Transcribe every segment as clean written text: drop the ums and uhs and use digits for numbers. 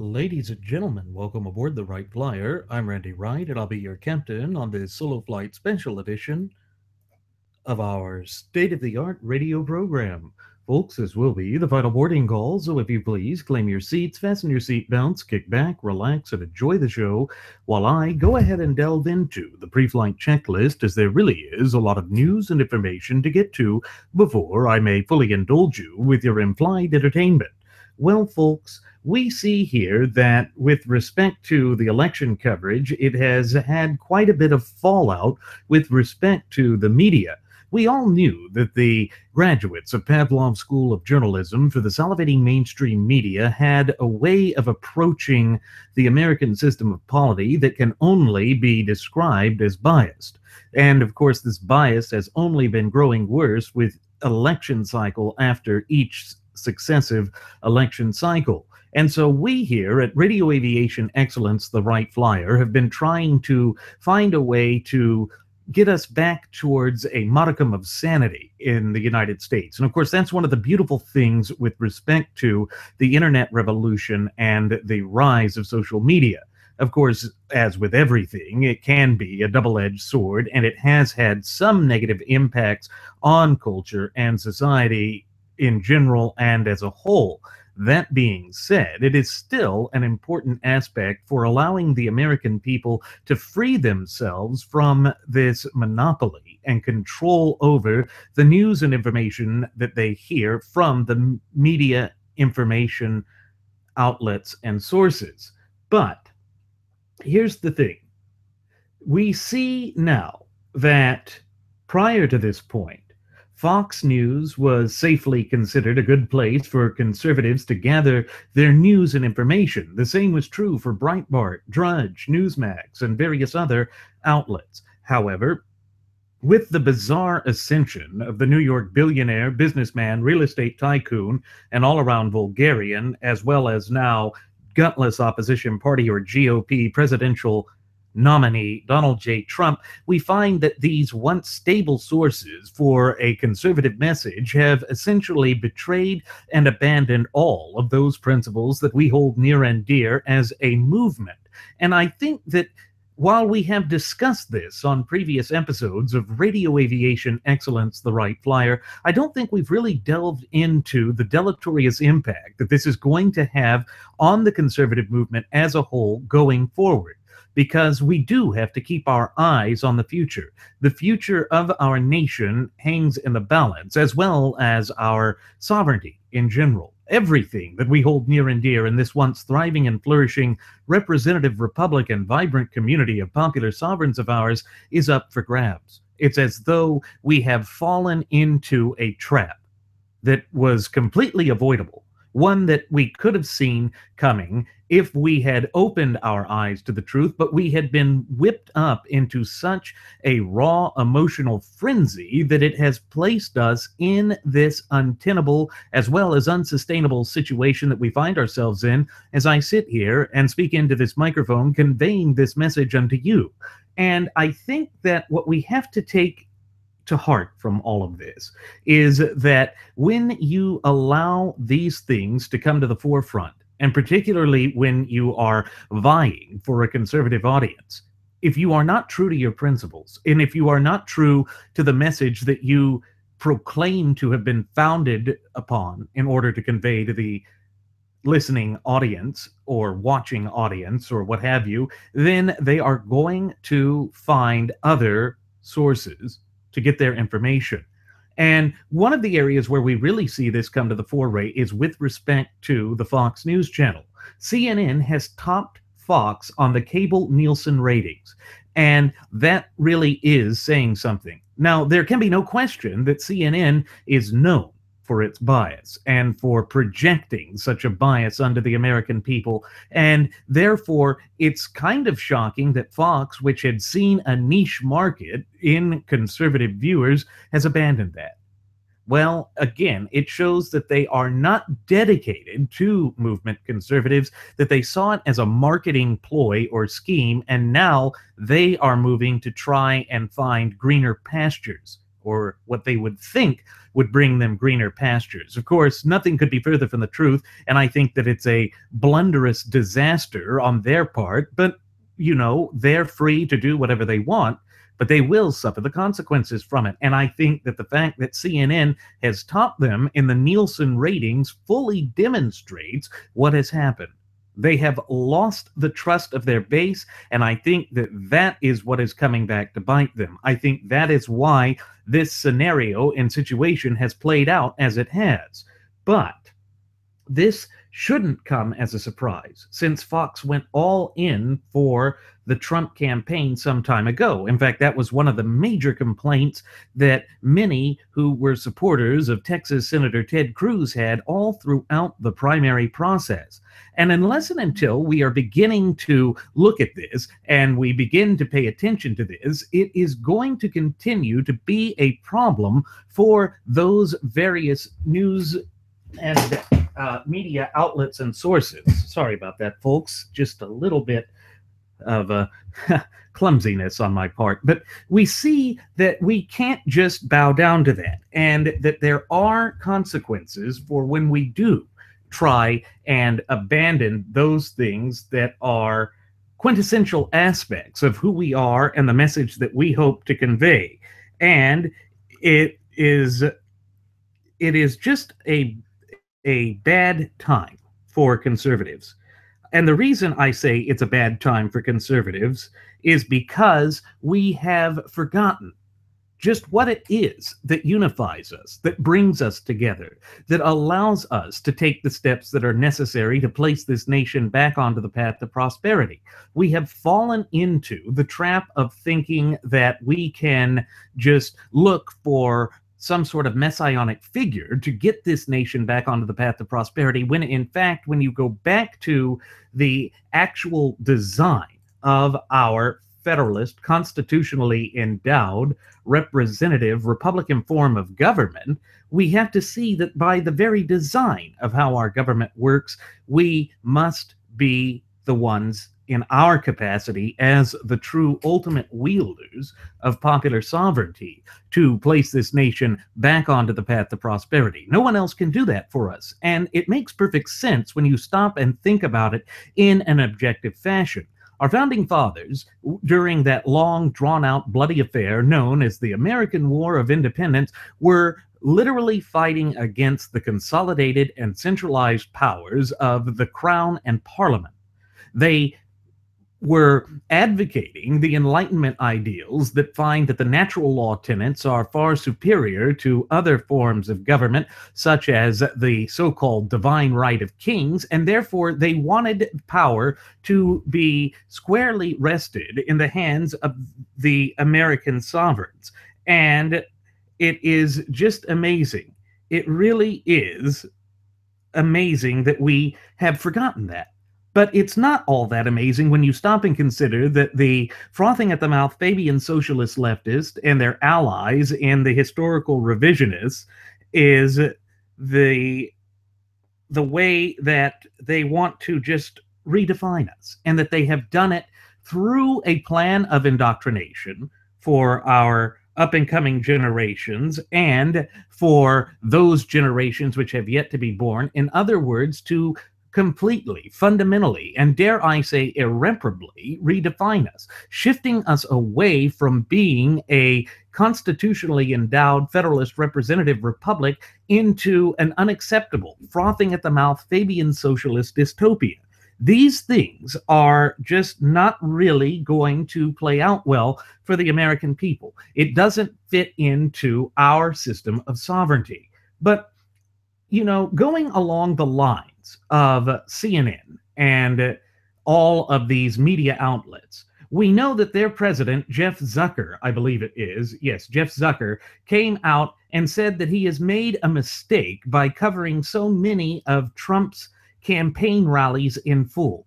Ladies and gentlemen, welcome aboard the Wright Flyer. I'm Randy Wright, and I'll be your captain on this solo flight special edition of our state-of-the-art radio program. Folks, this will be the final boarding call, so if you please, claim your seats, fasten your seat belts, kick back, relax, and enjoy the show while I go ahead and delve into the pre-flight checklist, as there really is a lot of news and information to get to before I may fully indulge you with your in-flight entertainment. Well, folks, we see here that with respect to the election coverage, it has had quite a bit of fallout with respect to the media. We all knew that the graduates of Pavlov's School of Journalism for the salivating mainstream media had a way of approaching the American system of polity that can only be described as biased. And of course, this bias has only been growing worse with election cycle after each successive election cycle. And so we here at Radio Aviation Excellence, the Wright Flyer, have been trying to find a way to get us back towards a modicum of sanity in the United States. And of course, that's one of the beautiful things with respect to the internet revolution and the rise of social media. Of course, as with everything, it can be a double-edged sword, and it has had some negative impacts on culture and society in general and as a whole. That being said, it is still an important aspect for allowing the American people to free themselves from this monopoly and control over the news and information that they hear from the media information outlets and sources. But here's the thing. We see now that prior to this point, Fox News was safely considered a good place for conservatives to gather their news and information. The same was true for Breitbart, Drudge, Newsmax, and various other outlets. However, with the bizarre ascension of the New York billionaire, businessman, real estate tycoon, and all-around vulgarian, as well as now gutless opposition party or GOP presidential nominee Donald J. Trump, we find that these once stable sources for a conservative message have essentially betrayed and abandoned all of those principles that we hold near and dear as a movement. And I think that while we have discussed this on previous episodes of Radio Aviation Excellence, the Wright Flyer, I don't think we've really delved into the deleterious impact that this is going to have on the conservative movement as a whole going forward. Because we do have to keep our eyes on the future. The future of our nation hangs in the balance, as well as our sovereignty in general. Everything that we hold near and dear in this once thriving and flourishing representative republic and vibrant community of popular sovereigns of ours is up for grabs. It's as though we have fallen into a trap that was completely avoidable, one that we could have seen coming if we had opened our eyes to the truth, but we had been whipped up into such a raw emotional frenzy that it has placed us in this untenable as well as unsustainable situation that we find ourselves in as I sit here and speak into this microphone conveying this message unto you. And I think that what we have to take to heart from all of this is that when you allow these things to come to the forefront, and particularly when you are vying for a conservative audience, if you are not true to your principles, and if you are not true to the message that you proclaim to have been founded upon in order to convey to the listening audience or watching audience or what have you, then they are going to find other sources to get their information. And one of the areas where we really see this come to the foray is with respect to the Fox News channel. CNN has topped Fox on the cable Nielsen ratings. And that really is saying something. Now, there can be no question that CNN is known for its bias and for projecting such a bias onto the American people. And therefore, it's kind of shocking that Fox, which had seen a niche market in conservative viewers, has abandoned that. Well, again, it shows that they are not dedicated to movement conservatives, that they saw it as a marketing ploy or scheme, and now they are moving to try and find greener pastures, or what they would think would bring them greener pastures. Of course, nothing could be further from the truth, and I think that it's a blunderous disaster on their part, but they're free to do whatever they want, but they will suffer the consequences from it. And I think that the fact that CNN has topped them in the Nielsen ratings fully demonstrates what has happened. They have lost the trust of their base, and I think that that is what is coming back to bite them. I think that is why this scenario and situation has played out as it has. But this shouldn't come as a surprise, since Fox went all in for the Trump campaign some time ago. In fact, that was one of the major complaints that many who were supporters of Texas Senator Ted Cruz had all throughout the primary process. And unless and until we are beginning to look at this and we begin to pay attention to this, it is going to continue to be a problem for those various news and media outlets and sources. Sorry about that, folks. Just a little bit of clumsiness on my part. But we see that we can't just bow down to that, and that there are consequences for when we do try and abandon those things that are quintessential aspects of who we are and the message that we hope to convey. And it is just a bad time for conservatives. And the reason I say it's a bad time for conservatives is because we have forgotten just what it is that unifies us, that brings us together, that allows us to take the steps that are necessary to place this nation back onto the path to prosperity. We have fallen into the trap of thinking that we can just look for some sort of messianic figure to get this nation back onto the path to prosperity, when in fact, when you go back to the actual design of our federalist, constitutionally endowed, representative, Republican form of government, we have to see that by the very design of how our government works, we must be the ones in our capacity as the true ultimate wielders of popular sovereignty to place this nation back onto the path to prosperity. No one else can do that for us. And it makes perfect sense when you stop and think about it in an objective fashion. Our founding fathers, during that long, drawn-out, bloody affair known as the American War of Independence, were literally fighting against the consolidated and centralized powers of the Crown and Parliament. They were advocating the Enlightenment ideals that find that the natural law tenets are far superior to other forms of government, such as the so-called divine right of kings, and therefore they wanted power to be squarely rested in the hands of the American sovereigns. And it is just amazing. It really is amazing that we have forgotten that. But it's not all that amazing when you stop and consider that the frothing at the mouth Fabian socialist leftists and their allies in the historical revisionists is the way that they want to just redefine us, and that they have done it through a plan of indoctrination for our up-and-coming generations and for those generations which have yet to be born. In other words, to completely, fundamentally, and dare I say irreparably redefine us, shifting us away from being a constitutionally endowed federalist representative republic into an unacceptable, frothing at the mouth Fabian socialist dystopia. These things are just not really going to play out well for the American people. It doesn't fit into our system of sovereignty. But, going along the lines of CNN and all of these media outlets, We know that their president, Jeff Zucker, I believe it is, yes, Jeff Zucker, came out and said that he has made a mistake by covering so many of Trump's campaign rallies in full.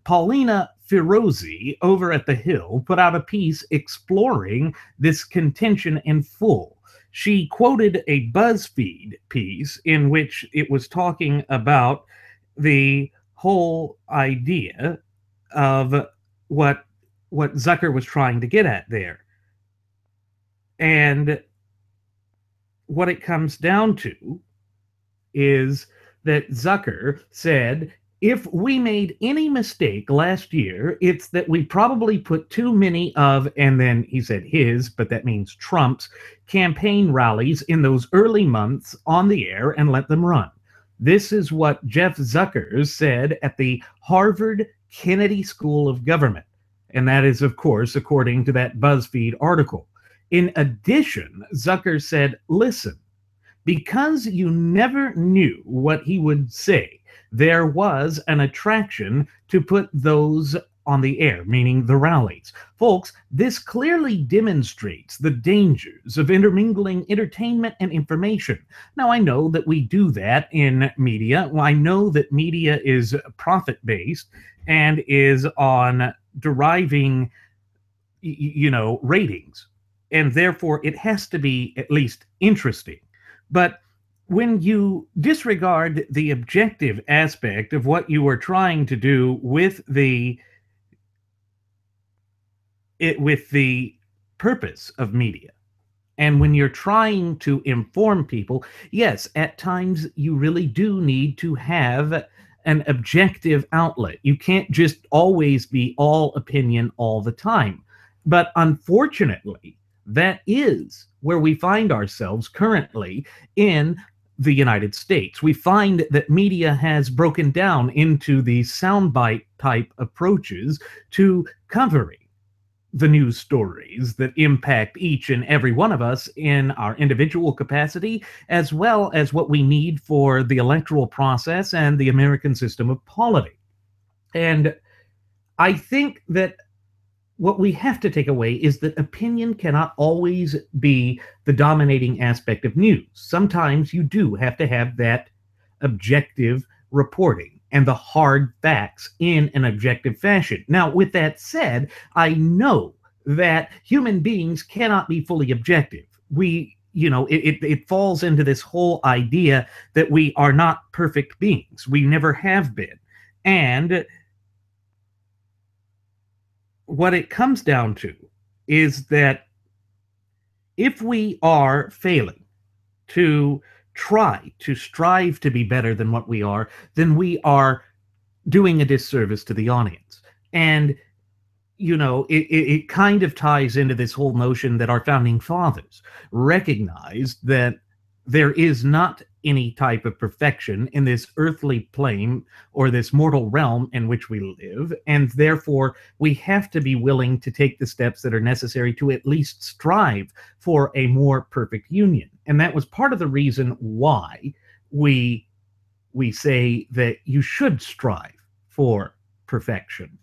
Paulina Firozi over at The Hill put out a piece exploring this contention in full. She quoted a BuzzFeed piece in which it was talking about the whole idea of what Zucker was trying to get at there. And what it comes down to is that Zucker said, if we made any mistake last year, it's that we probably put too many of, and then he said his, but that means Trump's, campaign rallies in those early months on the air and let them run. This is what Jeff Zucker said at the Harvard Kennedy School of Government. And that is, of course, according to that BuzzFeed article. In addition, Zucker said, listen, because you never knew what he would say, there was an attraction to put those on the air, meaning the rallies. Folks, this clearly demonstrates the dangers of intermingling entertainment and information. Now, I know that we do that in media. Well, I know that media is profit-based and is on deriving, ratings, and therefore it has to be at least interesting. But when you disregard the objective aspect of what you are trying to do with the purpose of media, and when you're trying to inform people, yes, at times you really do need to have an objective outlet. You can't just always be all opinion all the time. But unfortunately, that is where we find ourselves currently in the United States. We find that media has broken down into these soundbite type approaches to covering the news stories that impact each and every one of us in our individual capacity, as well as what we need for the electoral process and the American system of polity. And I think that what we have to take away is that opinion cannot always be the dominating aspect of news. Sometimes you do have to have that objective reporting and the hard facts in an objective fashion. Now, with that said, I know that human beings cannot be fully objective. It falls into this whole idea that we are not perfect beings. We never have been. And what it comes down to is that if we are failing to try to strive to be better than what we are, then we are doing a disservice to the audience. And, it kind of ties into this whole notion that our founding fathers recognized that there is not any type of perfection in this earthly plane or this mortal realm in which we live, and therefore we have to be willing to take the steps that are necessary to at least strive for a more perfect union. And that was part of the reason why we say that you should strive for perfection.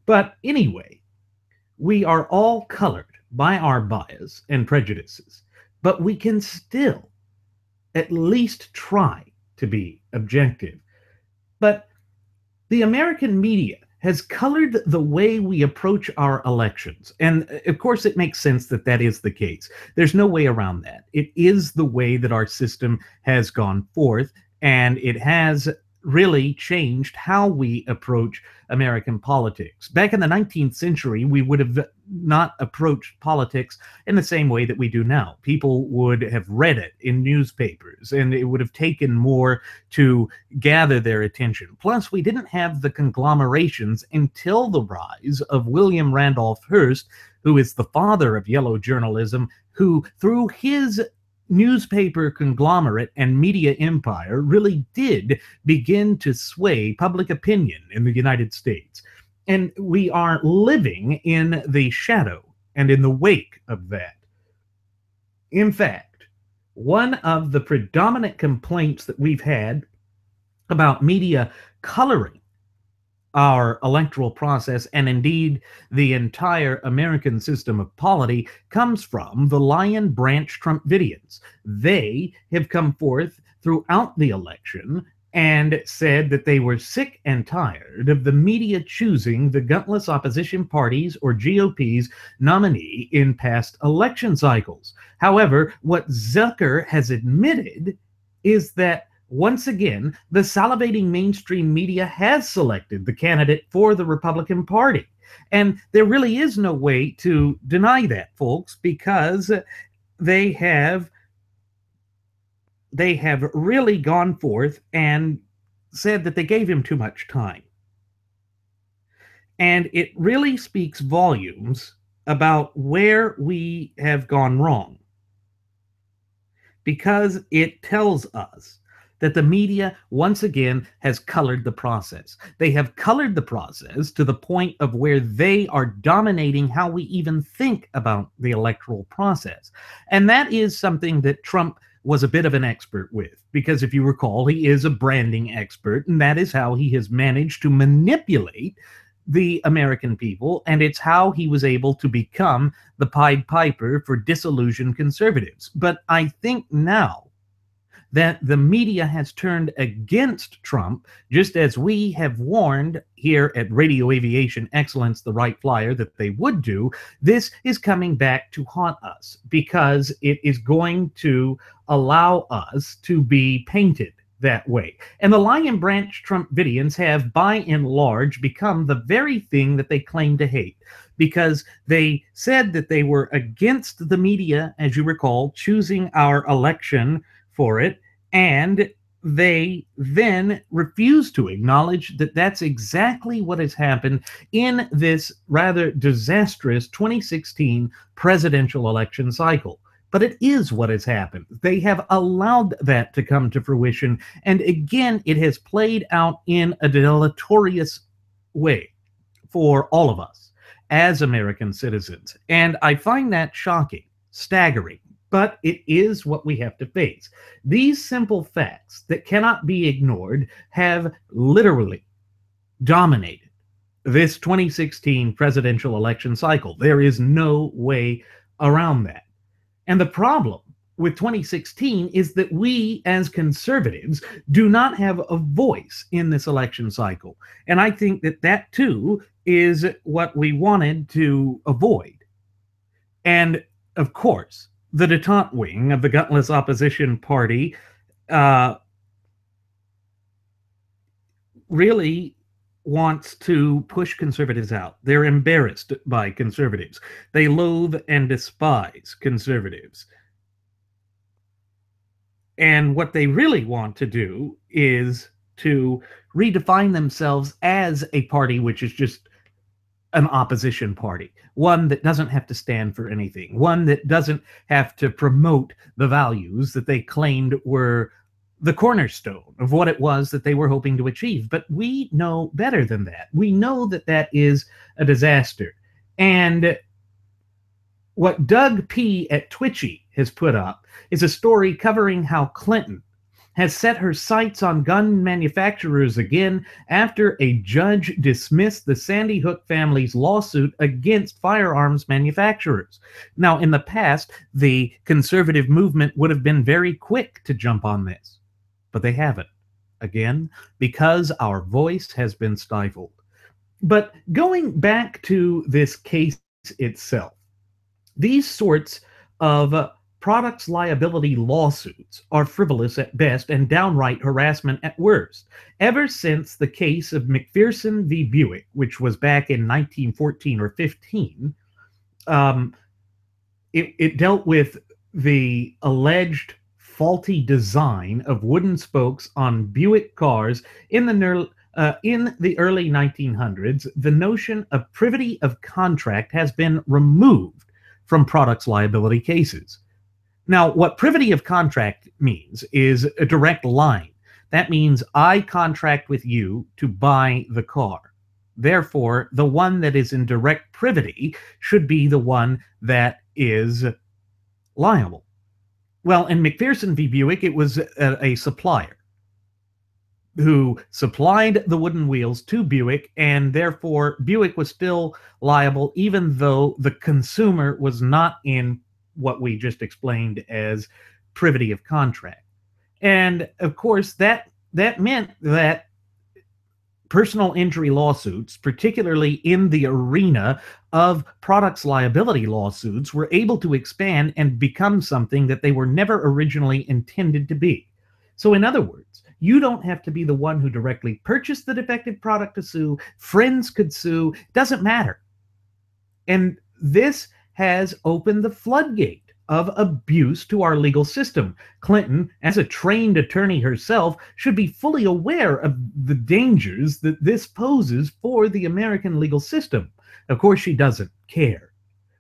But anyway, we are all colored by our bias and prejudices, but we can still at least try to be objective. But the American media has colored the way we approach our elections. And of course, it makes sense that that is the case. There's no way around that. It is the way that our system has gone forth, and it has really changed how we approach American politics. Back in the 19th century, we would have not approached politics in the same way that we do now. People would have read it in newspapers, and it would have taken more to gather their attention. Plus, we didn't have the conglomerations until the rise of William Randolph Hearst, who is the father of yellow journalism, who, through his newspaper conglomerate and media empire, really did begin to sway public opinion in the United States. And we are living in the shadow and in the wake of that. In fact, one of the predominant complaints that we've had about media coloring our electoral process, and indeed the entire American system of polity, comes from the Lion Branch Trumpidians. They have come forth throughout the election and said that they were sick and tired of the media choosing the gutless opposition parties or GOP's nominee in past election cycles. However, what Zucker has admitted is that once again, the salivating mainstream media has selected the candidate for the Republican Party. And there really is no way to deny that, folks, because they have really gone forth and said that they gave him too much time. And it really speaks volumes about where we have gone wrong, because it tells us that the media once again has colored the process. They have colored the process to the point of where they are dominating how we even think about the electoral process. And that is something that Trump was a bit of an expert with, because if you recall, he is a branding expert, and that is how he has managed to manipulate the American people, and it's how he was able to become the Pied Piper for disillusioned conservatives. But I think now that the media has turned against Trump, just as we have warned here at Radio Aviation Excellence, the Wright Flyer, that they would do, this is coming back to haunt us, because it is going to allow us to be painted that way. And the Lion Branch Trumpidians have, by and large, become the very thing that they claim to hate, because they said that they were against the media, as you recall, choosing our election for it, and they then refuse to acknowledge that that's exactly what has happened in this rather disastrous 2016 presidential election cycle. But it is what has happened. They have allowed that to come to fruition, and again, it has played out in a deleterious way for all of us as American citizens. And I find that shocking, staggering, but it is what we have to face. These simple facts that cannot be ignored have literally dominated this 2016 presidential election cycle. There is no way around that. And the problem with 2016 is that we as conservatives do not have a voice in this election cycle. And I think that that too is what we wanted to avoid. And of course, the detente wing of the gutless opposition party really wants to push conservatives out. They're embarrassed by conservatives. They loathe and despise conservatives. And what they really want to do is to redefine themselves as a party which is just an opposition party, one that doesn't have to stand for anything, one that doesn't have to promote the values that they claimed were the cornerstone of what it was that they were hoping to achieve. But we know better than that. We know that that is a disaster. And what Doug P. at Twitchy has put up is a story covering how Clinton has set her sights on gun manufacturers again after a judge dismissed the Sandy Hook family's lawsuit against firearms manufacturers. Now, in the past, the conservative movement would have been very quick to jump on this, but they haven't. Again, because our voice has been stifled. But going back to this case itself, these sorts of products liability lawsuits are frivolous at best and downright harassment at worst. Ever since the case of McPherson v. Buick, which was back in 1914 or 15, it dealt with the alleged faulty design of wooden spokes on Buick cars in the early 1900s. The notion of privity of contract has been removed from products liability cases. Now, what privity of contract means is a direct line. That means I contract with you to buy the car. Therefore, the one that is in direct privity should be the one that is liable. Well, in McPherson v. Buick, it was a supplier. who supplied the wooden wheels to Buick, and therefore Buick was still liable, even though the consumer was not in what we just explained as privity of contract. And of course, that meant that personal injury lawsuits, particularly in the arena of products liability lawsuits, were able to expand and become something that they were never originally intended to be. So, in other words, you don't have to be the one who directly purchased the defective product to sue. Friends could sue, doesn't matter. And this has opened the floodgate of abuse to our legal system. Clinton, as a trained attorney herself, should be fully aware of the dangers that this poses for the American legal system. Of course, she doesn't care.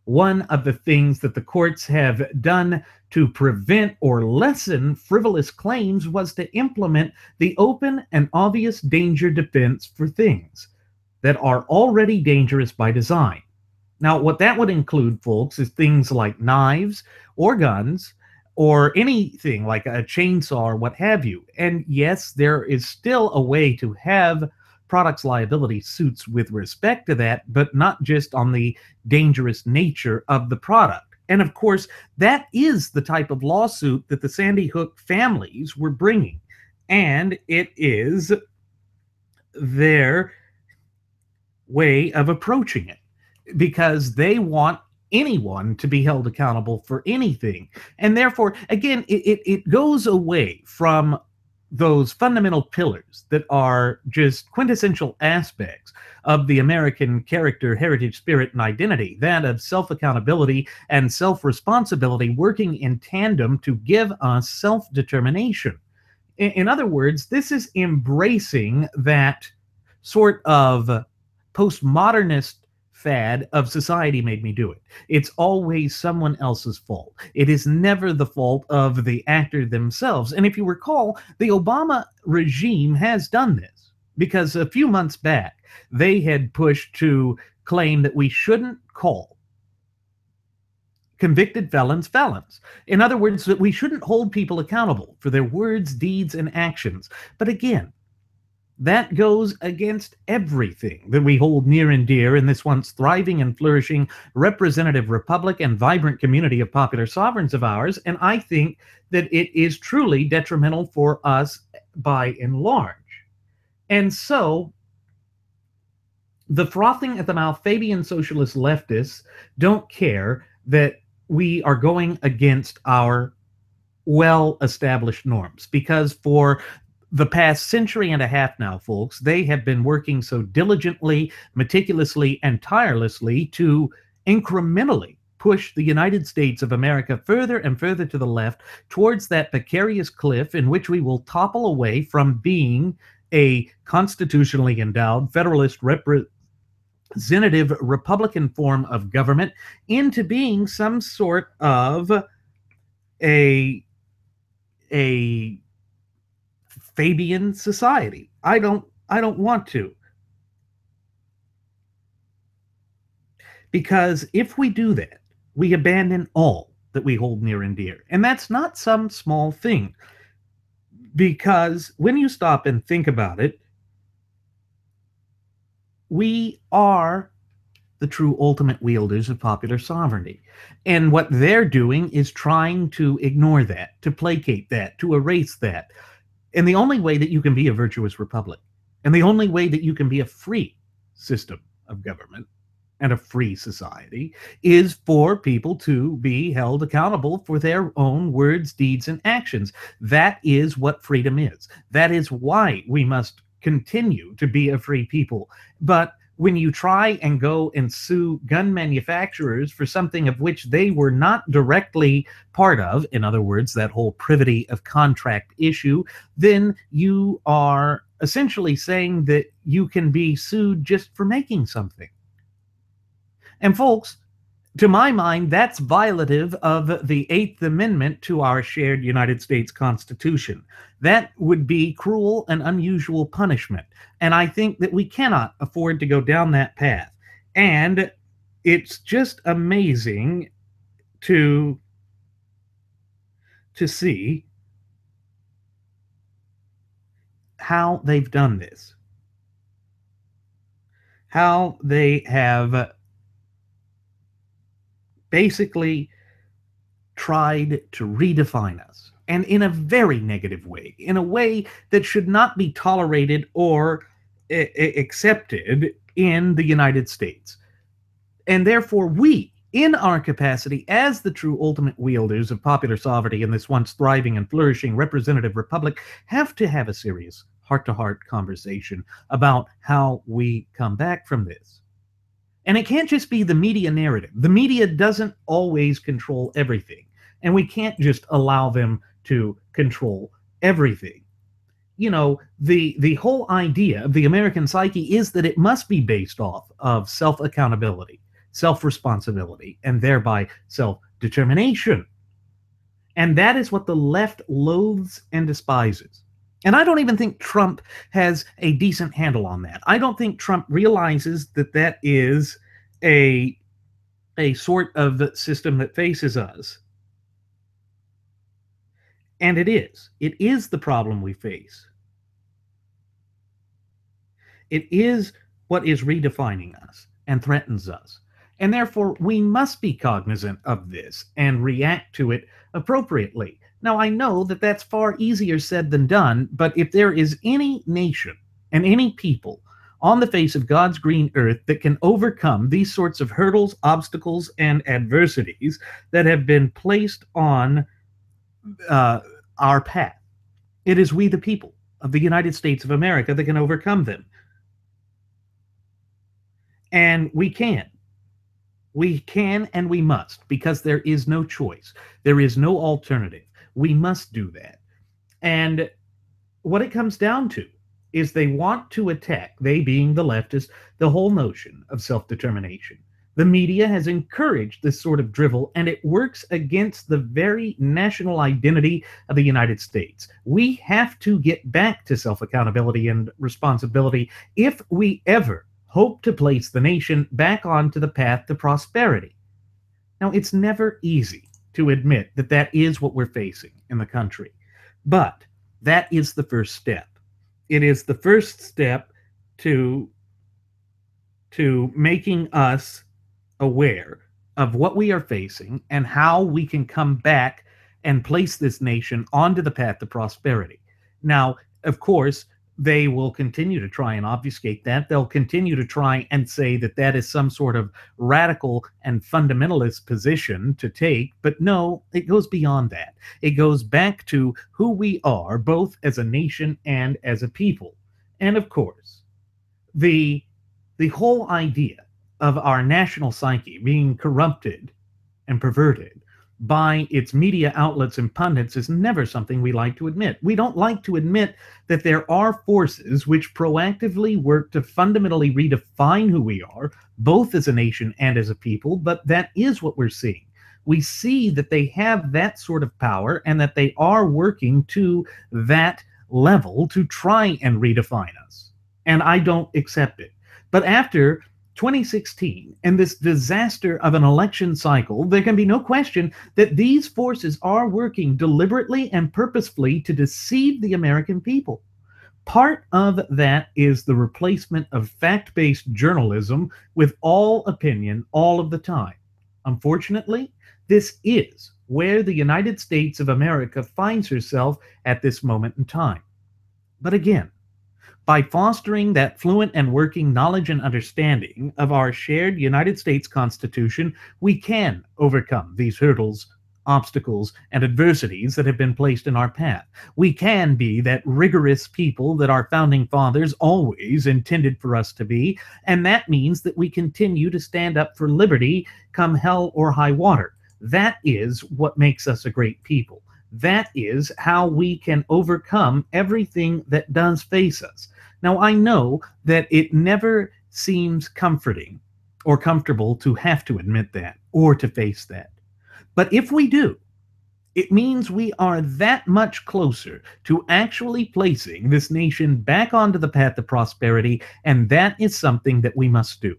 One of the things that the courts have done to prevent or lessen frivolous claims was to implement the open and obvious danger defense for things that are already dangerous by design. Now, what that would include, folks, is things like knives or guns or anything like a chainsaw or what have you. And yes, there is still a way to have products liability suits with respect to that, but not just on the dangerous nature of the product. And of course, that is the type of lawsuit that the Sandy Hook families were bringing. And it is their way of approaching it, because they want anyone to be held accountable for anything. And therefore, again, it goes away from those fundamental pillars that are just quintessential aspects of the American character, heritage, spirit, and identity, that of self-accountability and self-responsibility working in tandem to give us self-determination. In other words, this is embracing that sort of postmodernist fad of society made me do it. It's always someone else's fault. It is never the fault of the actor themselves. And if you recall, the Obama regime has done this, because a few months back, they had pushed to claim that we shouldn't call convicted felons felons. In other words, that we shouldn't hold people accountable for their words, deeds, and actions. But again, that goes against everything that we hold near and dear in this once thriving and flourishing representative republic and vibrant community of popular sovereigns of ours. And I think that it is truly detrimental for us by and large. And so the frothing at the mouth Fabian socialist leftists don't care that we are going against our well-established norms, because for the past century and a half now, folks, they have been working so diligently, meticulously, and tirelessly to incrementally push the United States of America further and further to the left towards that precarious cliff in which we will topple away from being a constitutionally endowed federalist representative Republican form of government into being some sort of a Fabian society. I don't want to. Because if we do that, we abandon all that we hold near and dear. And that's not some small thing. Because when you stop and think about it, we are the true ultimate wielders of popular sovereignty. And what they're doing is trying to ignore that, to placate that, to erase that. And the only way that you can be a virtuous republic, and the only way that you can be a free system of government and a free society, is for people to be held accountable for their own words, deeds, and actions. That is what freedom is. That is why we must continue to be a free people. But when you try and go and sue gun manufacturers for something of which they were not directly part of, in other words, that whole privity of contract issue, then you are essentially saying that you can be sued just for making something. And folks, to my mind, that's violative of the Eighth Amendment to our shared United States Constitution. That would be cruel and unusual punishment. And I think that we cannot afford to go down that path. And it's just amazing to see how they've done this, how they have basically tried to redefine us, and in a very negative way, in a way that should not be tolerated or accepted in the United States. And therefore, we, in our capacity as the true ultimate wielders of popular sovereignty in this once thriving and flourishing representative republic, have to have a serious heart-to-heart conversation about how we come back from this. And it can't just be the media narrative. The media doesn't always control everything, and we can't just allow them to control everything. You know, the whole idea of the American psyche is that it must be based off of self-accountability, self-responsibility, and thereby self-determination. And that is what the left loathes and despises. And I don't even think Trump has a decent handle on that. I don't think Trump realizes that that is a sort of system that faces us. And it is. It is the problem we face. It is what is redefining us and threatens us. And therefore, we must be cognizant of this and react to it appropriately. Now, I know that that's far easier said than done, but if there is any nation and any people on the face of God's green earth that can overcome these sorts of hurdles, obstacles, and adversities that have been placed on our path, it is we, the people of the United States of America, that can overcome them. And we can. We can and we must, because there is no choice. There is no alternative. We must do that. And what it comes down to is they want to attack, they being the leftists, the whole notion of self-determination. The media has encouraged this sort of drivel, and it works against the very national identity of the United States. We have to get back to self-accountability and responsibility if we ever hope to place the nation back onto the path to prosperity. Now, it's never easy to admit that that is what we're facing in the country, but that is the first step. It is the first step to making us aware of what we are facing and how we can come back and place this nation onto the path to prosperity. Now, of course, they will continue to try and obfuscate that. They'll continue to try and say that that is some sort of radical and fundamentalist position to take. But no, it goes beyond that. It goes back to who we are, both as a nation and as a people. And of course, the whole idea of our national psyche being corrupted and perverted by its media outlets and pundits is never something we like to admit. We don't like to admit that there are forces which proactively work to fundamentally redefine who we are, both as a nation and as a people, but that is what we're seeing. We see that they have that sort of power and that they are working to that level to try and redefine us. And I don't accept it. But after 2016 and this disaster of an election cycle, there can be no question that these forces are working deliberately and purposefully to deceive the American people. Part of that is the replacement of fact-based journalism with all opinion all of the time. Unfortunately, this is where the United States of America finds herself at this moment in time. But again, by fostering that fluent and working knowledge and understanding of our shared United States Constitution, we can overcome these hurdles, obstacles, and adversities that have been placed in our path. We can be that rigorous people that our founding fathers always intended for us to be, and that means that we continue to stand up for liberty come hell or high water. That is what makes us a great people. That is how we can overcome everything that does face us. Now, I know that it never seems comforting or comfortable to have to admit that or to face that. But if we do, it means we are that much closer to actually placing this nation back onto the path of prosperity, and that is something that we must do.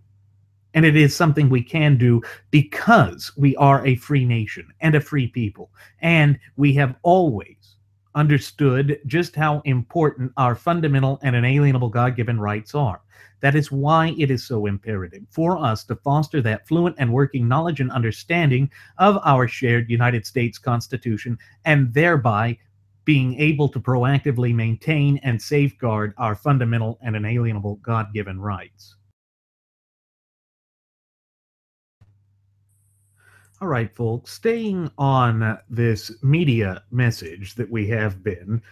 And it is something we can do because we are a free nation and a free people. And we have always, understood just how important our fundamental and inalienable God-given rights are. That is why it is so imperative for us to foster that fluent and working knowledge and understanding of our shared United States Constitution, and thereby being able to proactively maintain and safeguard our fundamental and inalienable God-given rights. All right, folks, staying on this media message that we have been,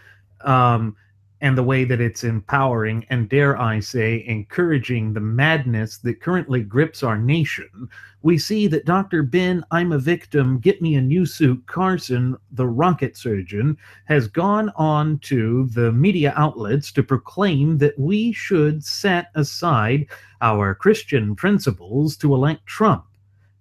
and the way that it's empowering and, dare I say, encouraging the madness that currently grips our nation, we see that Dr. Ben, I'm a victim, get me a new suit, Carson, the rocket surgeon, has gone on to the media outlets to proclaim that we should set aside our Christian principles to elect Trump.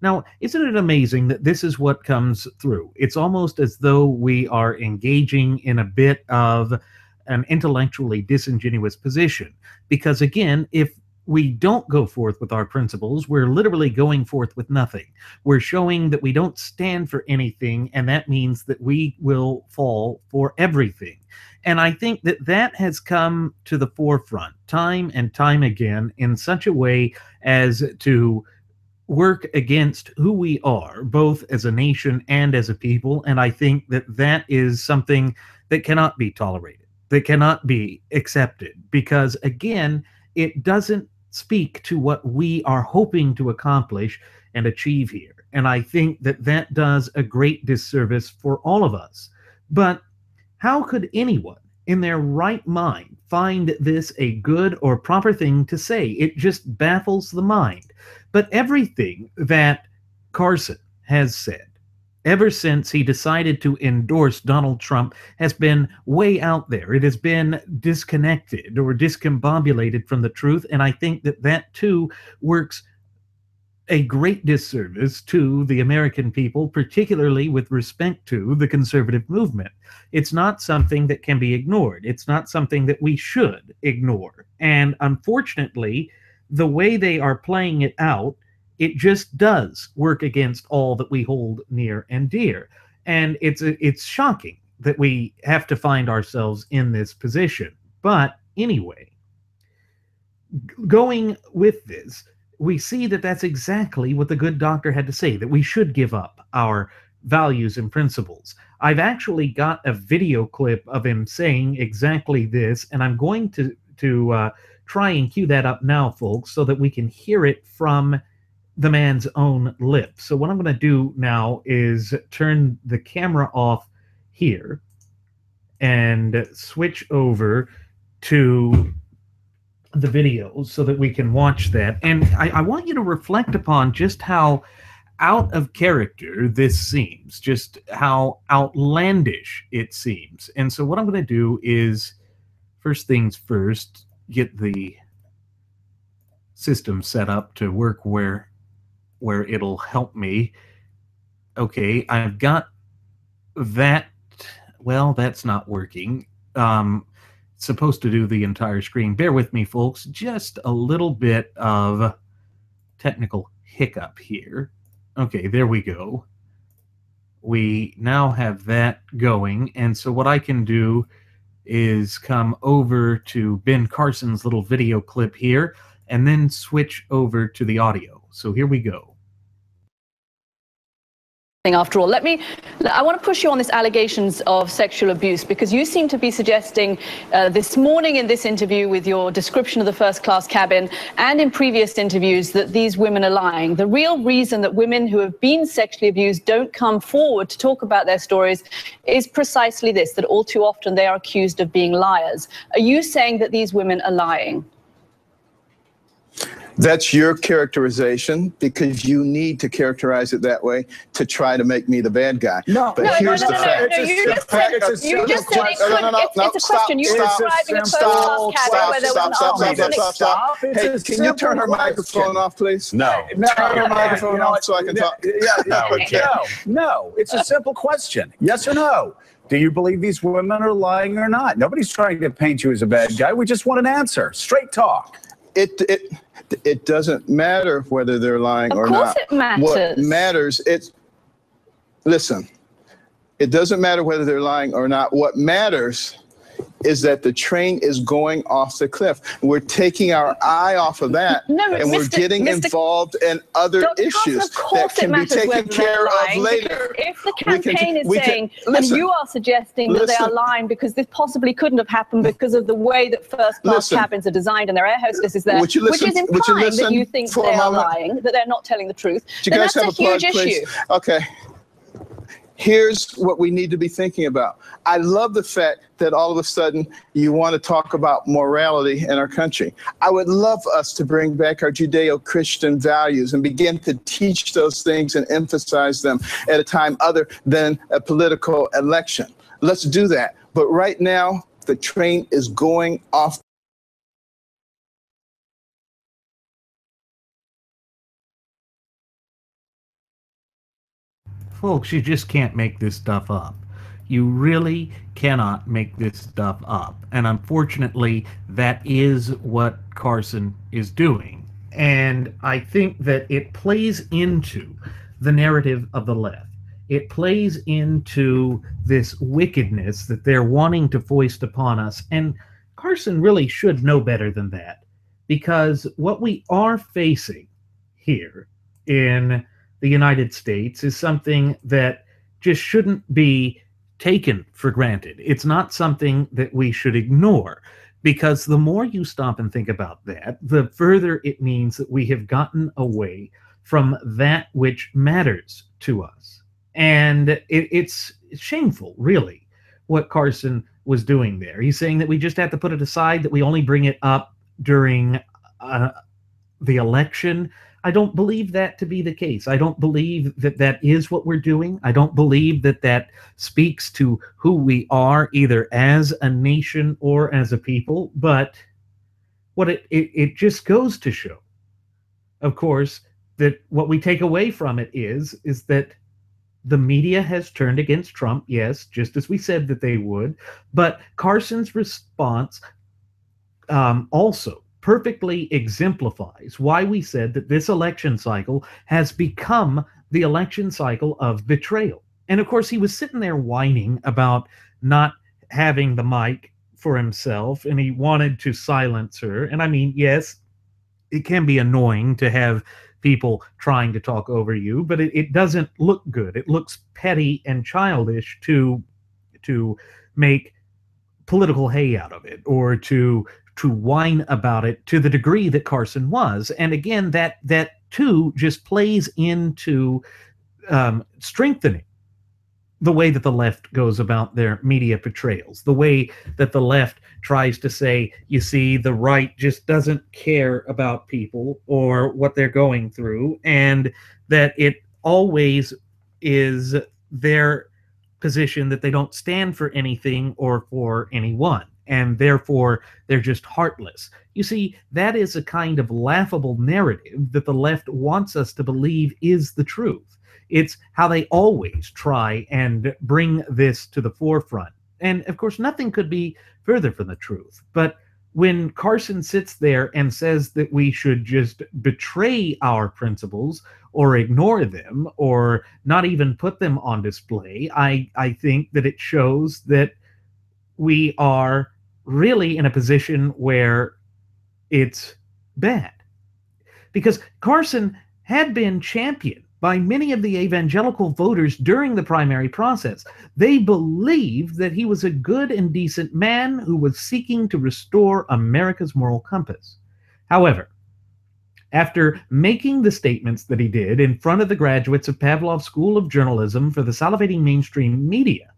Now, isn't it amazing that this is what comes through? It's almost as though we are engaging in a bit of an intellectually disingenuous position. Because again, if we don't go forth with our principles, we're literally going forth with nothing. We're showing that we don't stand for anything, and that means that we will fall for everything. And I think that that has come to the forefront time and time again in such a way as to work against who we are, both as a nation and as a people. And I think that that is something that cannot be tolerated, that cannot be accepted, because again, it doesn't speak to what we are hoping to accomplish and achieve here. And I think that that does a great disservice for all of us. But how could anyone in their right mind find this a good or proper thing to say? It just baffles the mind. But everything that Carson has said ever since he decided to endorse Donald Trump has been way out there. It has been disconnected or discombobulated from the truth, and I think that that too works a great disservice to the American people, particularly with respect to the conservative movement. It's not something that can be ignored. It's not something that we should ignore. And unfortunately, the way they are playing it out, it just does work against all that we hold near and dear. And it's shocking that we have to find ourselves in this position. But anyway, going with this, we see that that's exactly what the good doctor had to say, that we should give up our values and principles. I've actually got a video clip of him saying exactly this, and I'm going to try and cue that up now, folks, so that we can hear it from the man's own lips. So what I'm going to do now is turn the camera off here and switch over to the video so that we can watch that. And I want you to reflect upon just how out of character this seems, just how outlandish it seems. And so what I'm going to do is, first things first, get the system set up to work where it'll help me. Okay, I've got that. Well, that's not working. It's supposed to do the entire screen. Bear with me, folks. Just a little bit of technical hiccup here. Okay, there we go. We now have that going, and so what I can do is come over to Ben Carson's little video clip here and then switch over to the audio. So here we go. After all, I want to push you on this allegations of sexual abuse, because you seem to be suggesting this morning in this interview with your description of the first-class cabin and in previous interviews that these women are lying. The real reason that women who have been sexually abused don't come forward to talk about their stories is precisely this, that all too often they are accused of being liars. Are you saying that these women are lying? That's your characterization, because you need to characterize it that way to try to make me the bad guy. No, but here's the fact. You just said it's a question. You're describing a first-class cabin where there was Stop. Hey, can you turn her microphone off, please? No. Turn her microphone off so I can talk. No. It's a simple question. Yes or no? Do you believe these women are lying or not? Nobody's trying to paint you as a bad guy. We just want an answer. Straight talk. It doesn't matter whether they're lying or not. Of course it matters. What matters, listen, It doesn't matter whether they're lying or not. What matters is that the train is going off the cliff. We're taking our eye off of that, and we're getting involved in other issues that can be taken care of later. If the campaign is saying, and you are suggesting that they are lying because this possibly couldn't have happened because of the way that first-class cabins are designed and their air hostess is there, which is implying that you think they are lying, that they're not telling the truth, then that's a huge issue. Okay. Here's what we need to be thinking about. I love the fact that all of a sudden you want to talk about morality in our country. I would love us to bring back our Judeo-Christian values and begin to teach those things and emphasize them at a time other than a political election. Let's do that. But right now, the train is going off. Folks, you just can't make this stuff up. You really cannot make this stuff up. And unfortunately, that is what Carson is doing. And I think that it plays into the narrative of the left. It plays into this wickedness that they're wanting to foist upon us. And Carson really should know better than that. Because what we are facing here in the United States is something that just shouldn't be taken for granted. It's not something that we should ignore, because the more you stop and think about that, the further it means that we have gotten away from that which matters to us. And it's shameful, really, what Carson was doing there. He's saying that we just have to put it aside, that we only bring it up during the election. I don't believe that to be the case. I don't believe that that is what we're doing. I don't believe that that speaks to who we are, either as a nation or as a people. But what it just goes to show, of course, that what we take away from it is that the media has turned against Trump, yes, just as we said that they would. But Carson's response also perfectly exemplifies why we said that this election cycle has become the election cycle of betrayal. And of course, he was sitting there whining about not having the mic for himself, and he wanted to silence her. And I mean, yes, it can be annoying to have people trying to talk over you, but it doesn't look good. It looks petty and childish to make political hay out of it, or to whine about it to the degree that Carson was. And again, that too just plays into strengthening the way that the left goes about their media portrayals, the way that the left tries to say, you see, the right just doesn't care about people or what they're going through, and that it always is their position that they don't stand for anything or for anyone, and therefore they're just heartless. You see, that is a kind of laughable narrative that the left wants us to believe is the truth. It's how they always try and bring this to the forefront. And of course, nothing could be further from the truth. But when Carson sits there and says that we should just betray our principles or ignore them or not even put them on display, I think that it shows that we are really in a position where it's bad. Because Carson had been championed by many of the evangelical voters during the primary process. They believed that he was a good and decent man who was seeking to restore America's moral compass. However, after making the statements that he did in front of the graduates of Pavlov's School of Journalism for the salivating mainstream media,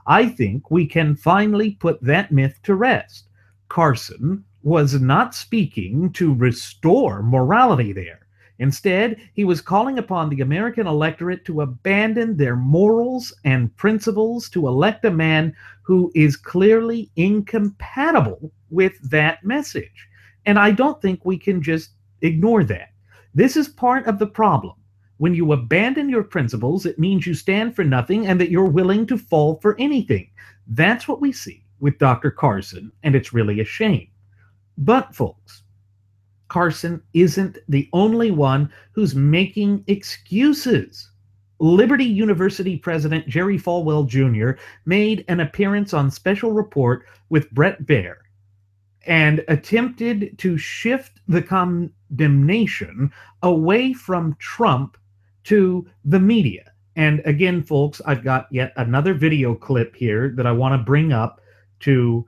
I think we can finally put that myth to rest. Carson was not speaking to restore morality there. Instead, he was calling upon the American electorate to abandon their morals and principles to elect a man who is clearly incompatible with that message. And I don't think we can just ignore that. This is part of the problem. When you abandon your principles, it means you stand for nothing and that you're willing to fall for anything. That's what we see with Dr. Carson, and it's really a shame. But, folks, Carson isn't the only one who's making excuses Liberty University President Jerry Falwell Jr. made an appearance on Special Report with Bret Baier and attempted to shift the condemnation away from Trump to the media. And again, folks, I've got yet another video clip here that I want to bring up to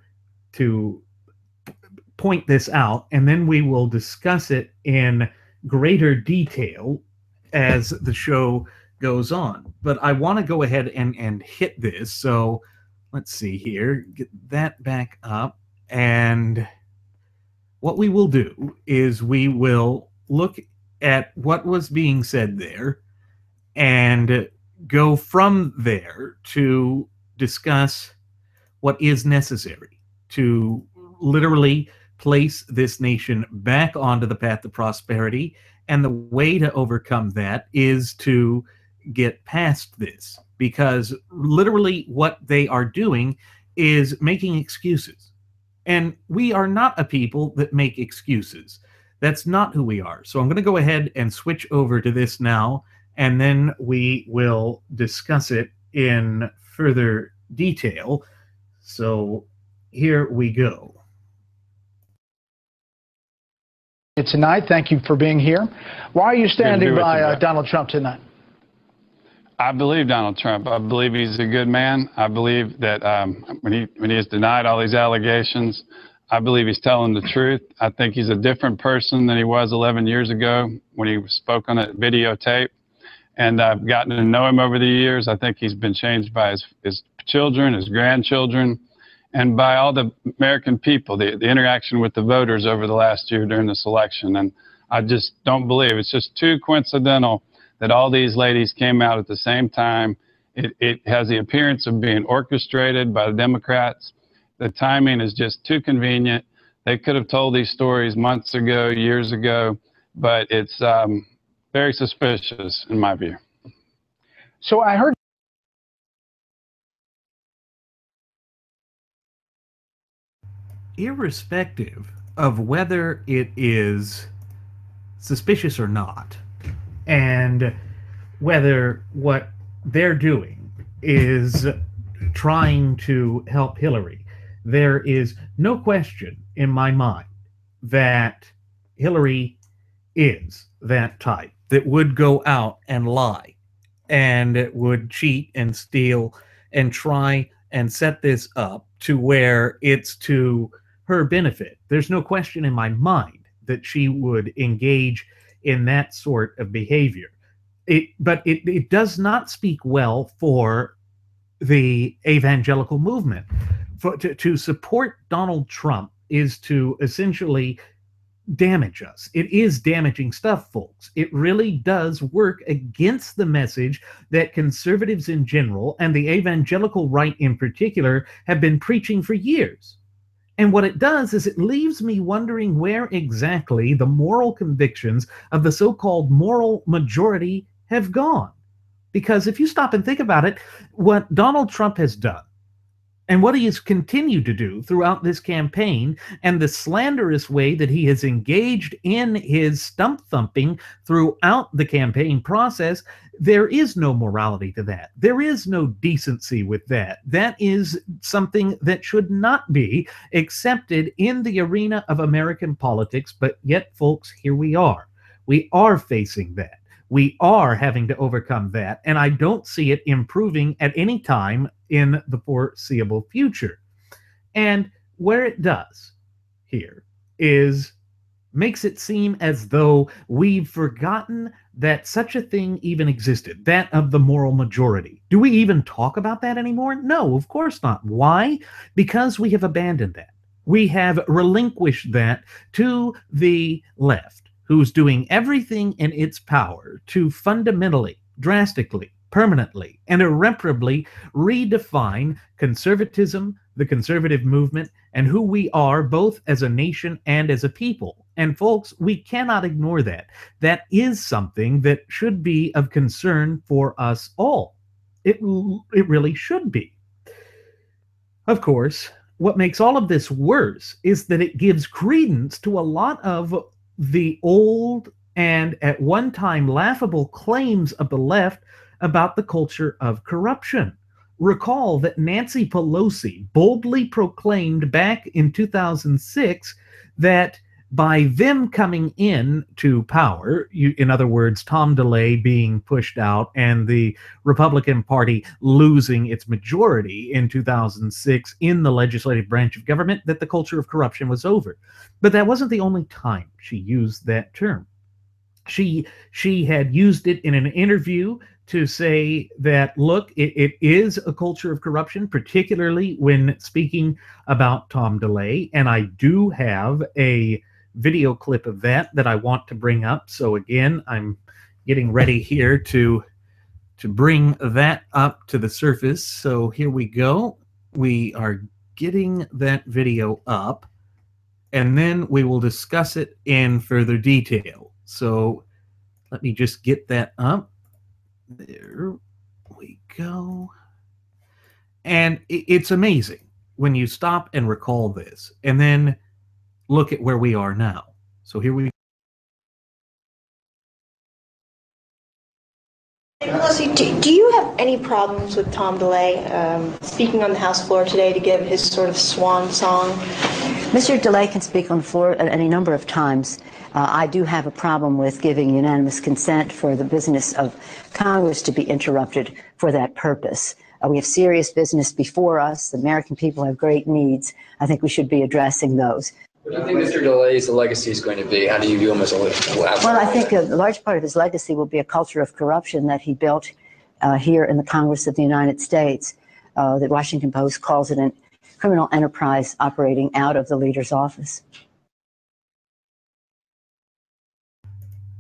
point this out, and then we will discuss it in greater detail as the show goes on. But I want to go ahead and hit this. So let's see here, get that back up. And what we will do is we will look at what was being said there and go from there to discuss what is necessary to literally place this nation back onto the path of prosperity. And the way to overcome that is to get past this, because literally what they are doing is making excuses. And we are not a people that make excuses. That's not who we are. So I'm going to go ahead and switch over to this now, and then we will discuss it in further detail. So here we go. Tonight, thank you for being here. Why are you standing by Donald Trump tonight? I believe Donald Trump. I believe he's a good man. I believe that when he has denied all these allegations, I believe he's telling the truth. I think he's a different person than he was 11 years ago when he spoke on a videotape. And I've gotten to know him over the years. I think he's been changed by his children, his grandchildren, and by all the American people, the interaction with the voters over the last year during this election. And I just don't believe it's just too coincidental that all these ladies came out at the same time. It has the appearance of being orchestrated by the Democrats. The timing is just too convenient. They could have told these stories months ago, years ago, but it's very suspicious in my view. So I heard irrespective of whether it is suspicious or not, and whether what they're doing is trying to help Hillary, there is no question in my mind that Hillary is that type that would go out and lie and would cheat and steal and try and set this up to where it's to her benefit. There's no question in my mind that she would engage in that sort of behavior. But it does not speak well for the evangelical movement. To support Donald Trump is to essentially damage us. It is damaging stuff, folks. It really does work against the message that conservatives in general and the evangelical right in particular have been preaching for years. And what it does is it leaves me wondering where exactly the moral convictions of the so-called moral majority have gone. Because if you stop and think about it, what Donald Trump has done and what he has continued to do throughout this campaign, and the slanderous way that he has engaged in his stump thumping throughout the campaign process, there is no morality to that. There is no decency with that. That is something that should not be accepted in the arena of American politics. But yet, folks, here we are. We are facing that. We are having to overcome that, and I don't see it improving at any time in the foreseeable future. And where it does here is makes it seem as though we've forgotten that such a thing even existed, that of the moral majority. Do we even talk about that anymore? No, of course not. Why? Because we have abandoned that. We have relinquished that to the left, who's doing everything in its power to fundamentally, drastically, permanently, and irreparably redefine conservatism, the conservative movement, and who we are both as a nation and as a people. And folks, we cannot ignore that. That is something that should be of concern for us all. It really should be. Of course, what makes all of this worse is that it gives credence to a lot of the old and at one time laughable claims of the left about the culture of corruption. Recall that Nancy Pelosi boldly proclaimed back in 2006 that by them coming in to power, in other words, Tom DeLay being pushed out and the Republican Party losing its majority in 2006 in the legislative branch of government, that the culture of corruption was over. But that wasn't the only time she used that term. She had used it in an interview to say that, look, it is a culture of corruption, particularly when speaking about Tom DeLay. And I do have a video clip of that I want to bring up. So again, I'm getting ready here to bring that up to the surface. So here we go. We are getting that video up, and then we will discuss it in further detail. So let me just get that up. There we go. And it's amazing when you stop and recall this, and then look at where we are now. So here we go. Pelosi, do you have any problems with Tom DeLay speaking on the House floor today to give his sort of swan song? Mr. DeLay can speak on the floor any number of times. I do have a problem with giving unanimous consent for the business of Congress to be interrupted for that purpose. We have serious business before us. The American people have great needs. I think we should be addressing those. What do you think Mr. DeLay's legacy is going to be? How do you view him as a Well, I think a large part of his legacy will be a culture of corruption that he built here in the Congress of the United States. The Washington Post calls it a criminal enterprise operating out of the leader's office.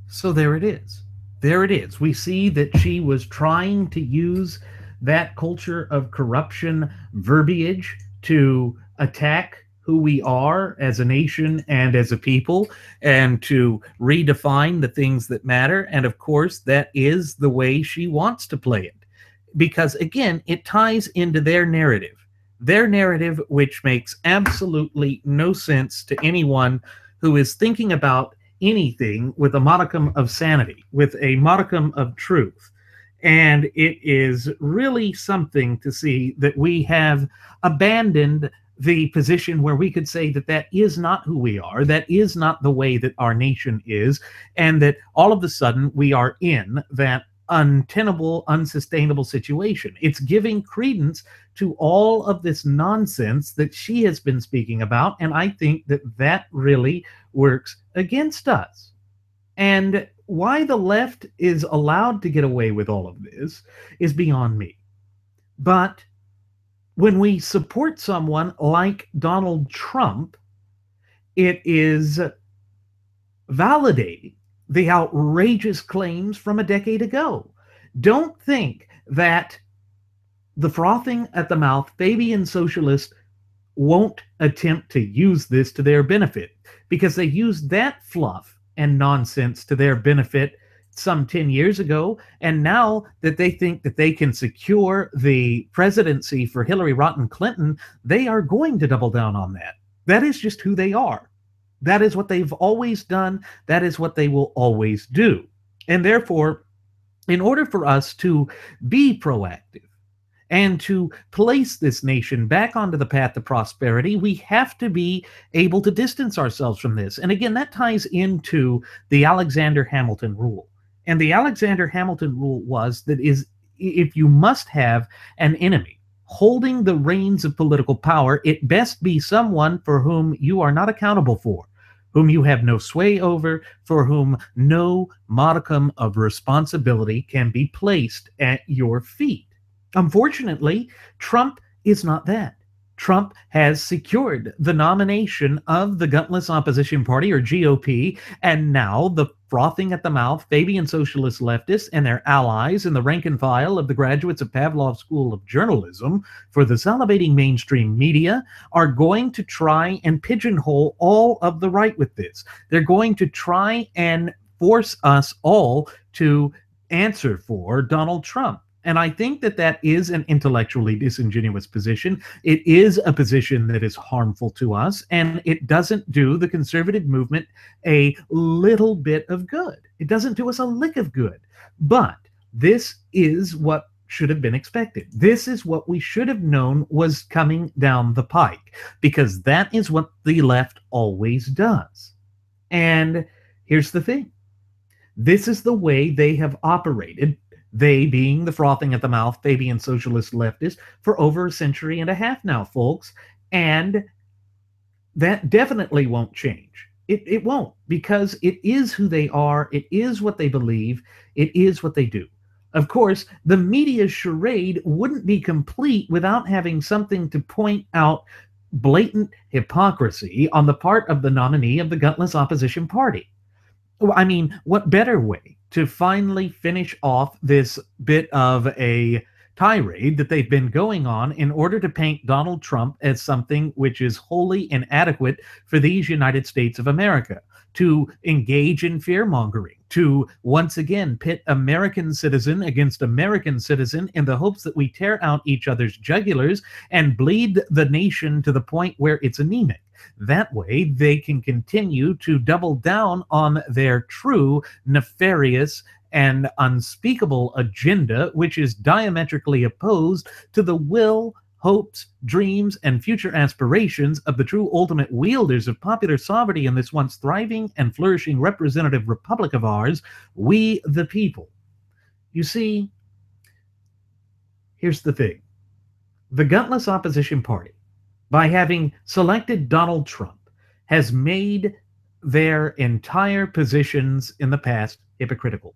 So there it is. There it is. We see that she was trying to use that culture of corruption verbiage to attack who we are as a nation and as a people, and to redefine the things that matter. And of course, that is the way she wants to play it. Because again, it ties into their narrative, which makes absolutely no sense to anyone who is thinking about anything with a modicum of sanity, with a modicum of truth. And it is really something to see that we have abandoned the position where we could say that that is not who we are, that is not the way that our nation is, and that all of a sudden we are in that untenable, unsustainable situation. It's giving credence to all of this nonsense that she has been speaking about, and I think that that really works against us. And why the left is allowed to get away with all of this is beyond me. But when we support someone like Donald Trump, it is validating the outrageous claims from a decade ago. Don't think that the frothing at the mouth Fabian socialists won't attempt to use this to their benefit, because they used that fluff and nonsense to their benefit some 10 years ago, and now that they think that they can secure the presidency for Hillary Rotten Clinton, they are going to double down on that. That is just who they are. That is what they've always done. That is what they will always do. And therefore, in order for us to be proactive and to place this nation back onto the path of prosperity, we have to be able to distance ourselves from this. And again, that ties into the Alexander Hamilton rule. And the Alexander Hamilton rule was that if you must have an enemy holding the reins of political power, it best be someone for whom you are not accountable for, whom you have no sway over, for whom no modicum of responsibility can be placed at your feet. Unfortunately, Trump is not that. Trump has secured the nomination of the Gutless Opposition Party, or GOP, and now the frothing at the mouth Fabian socialist leftists and their allies in the rank and file of the graduates of Pavlov School of Journalism for the salivating mainstream media are going to try and pigeonhole all of the right with this. They're going to try and force us all to answer for Donald Trump. And I think that that is an intellectually disingenuous position. It is a position that is harmful to us, and it doesn't do the conservative movement a little bit of good. It doesn't do us a lick of good. But This is what should have been expected. This is what we should have known was coming down the pike, because that is what the left always does. And here's the thing. This is the way they have operated, they being the frothing at the mouth Fabian socialist leftists, for over a century and a half now, folks. And that definitely won't change. It won't, because it is who they are. It is what they believe. It is what they do. Of course, the media charade wouldn't be complete without having something to point out blatant hypocrisy on the part of the nominee of the gutless opposition party. I mean, what better way to finally finish off this bit of a tirade that they've been going on in order to paint Donald Trump as something which is wholly inadequate for these United States of America, to engage in fear-mongering, to once again pit American citizen against American citizen in the hopes that we tear out each other's jugulars and bleed the nation to the point where it's anemic. That way, they can continue to double down on their true, nefarious, and unspeakable agenda, which is diametrically opposed to the will, hopes, dreams, and future aspirations of the true ultimate wielders of popular sovereignty in this once thriving and flourishing representative republic of ours, we the people. You see, here's the thing. The gutless opposition party, by having selected Donald Trump, has made their entire positions in the past hypocritical.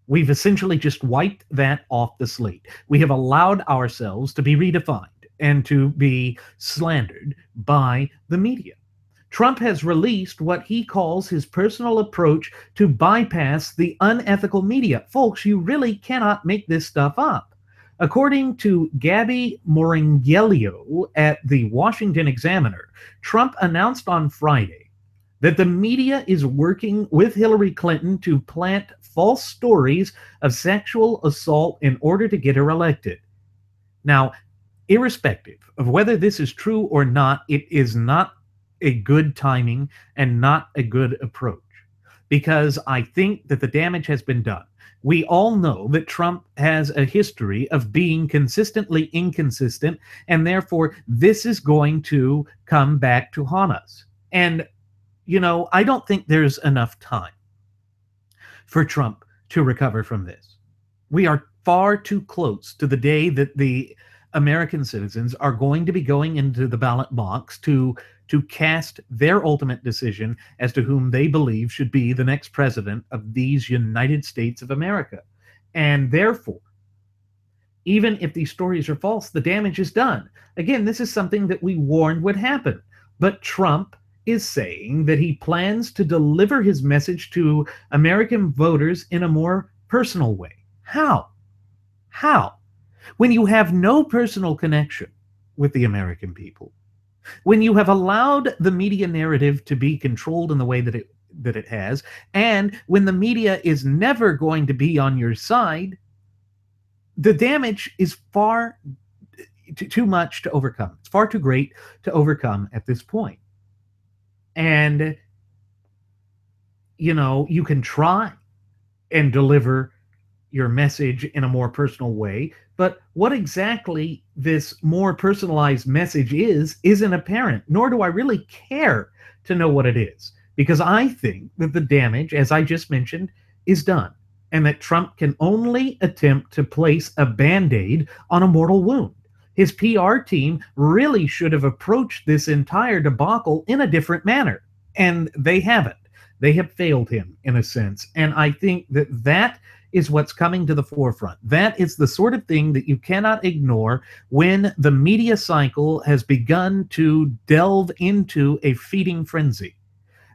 We've essentially just wiped that off the slate. We have allowed ourselves to be redefined and to be slandered by the media. Trump has released what he calls his personal approach to bypass the unethical media. Folks, you really cannot make this stuff up. According to Gabby Moringelio at the Washington Examiner, Trump announced on Friday that the media is working with Hillary Clinton to plant false stories of sexual assault in order to get her elected. Now, irrespective of whether this is true or not, it is not a good timing and not a good approach, because I think that the damage has been done. We all know that Trump has a history of being consistently inconsistent, and therefore this is going to come back to haunt us. And, you know, I don't think there's enough time for Trump to recover from this. We are far too close to the day that the American citizens are going to be going into the ballot box to cast their ultimate decision as to whom they believe should be the next president of these United States of America. And therefore, even if these stories are false, the damage is done. Again, this is something that we warned would happen. But Trump is saying that he plans to deliver his message to American voters in a more personal way. How? How? When you have no personal connection with the American people, when you have allowed the media narrative to be controlled in the way that it has, and when the media is never going to be on your side, the damage is far too much to overcome. It's far too great to overcome at this point. And, you know, you can try and deliver your message in a more personal way, but what exactly this more personalized message isn't apparent, nor do I really care to know what it is, because I think that the damage, as I just mentioned, is done, and that Trump can only attempt to place a Band-Aid on a mortal wound. His PR team really should have approached this entire debacle in a different manner, and they haven't. They have failed him, in a sense, and I think that that is what's coming to the forefront. That is the sort of thing that you cannot ignore when the media cycle has begun to delve into a feeding frenzy.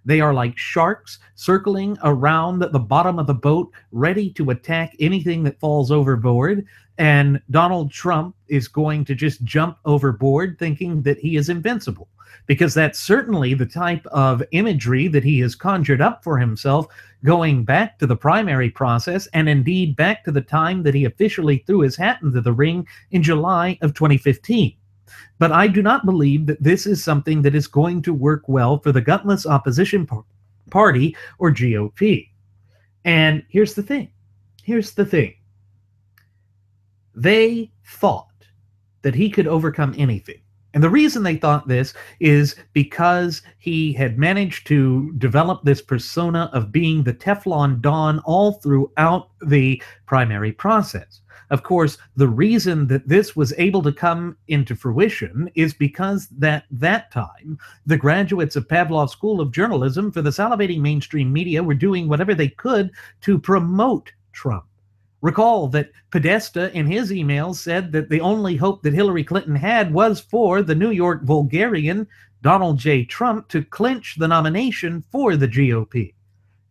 They are like sharks circling around the bottom of the boat, ready to attack anything that falls overboard, and Donald Trump is going to just jump overboard thinking that he is invincible, because that's certainly the type of imagery that he has conjured up for himself going back to the primary process, and indeed back to the time that he officially threw his hat into the ring in July of 2015. But I do not believe that this is something that is going to work well for the gutless opposition party or GOP. And here's the thing. Here's the thing. They thought that he could overcome anything. And the reason they thought this is because he had managed to develop this persona of being the Teflon Dawn all throughout the primary process. Of course, the reason that this was able to come into fruition is because that time, the graduates of Pavlov's School of Journalism for the salivating mainstream media were doing whatever they could to promote Trump. Recall that Podesta in his emails said that the only hope that Hillary Clinton had was for the New York vulgarian Donald J. Trump to clinch the nomination for the GOP.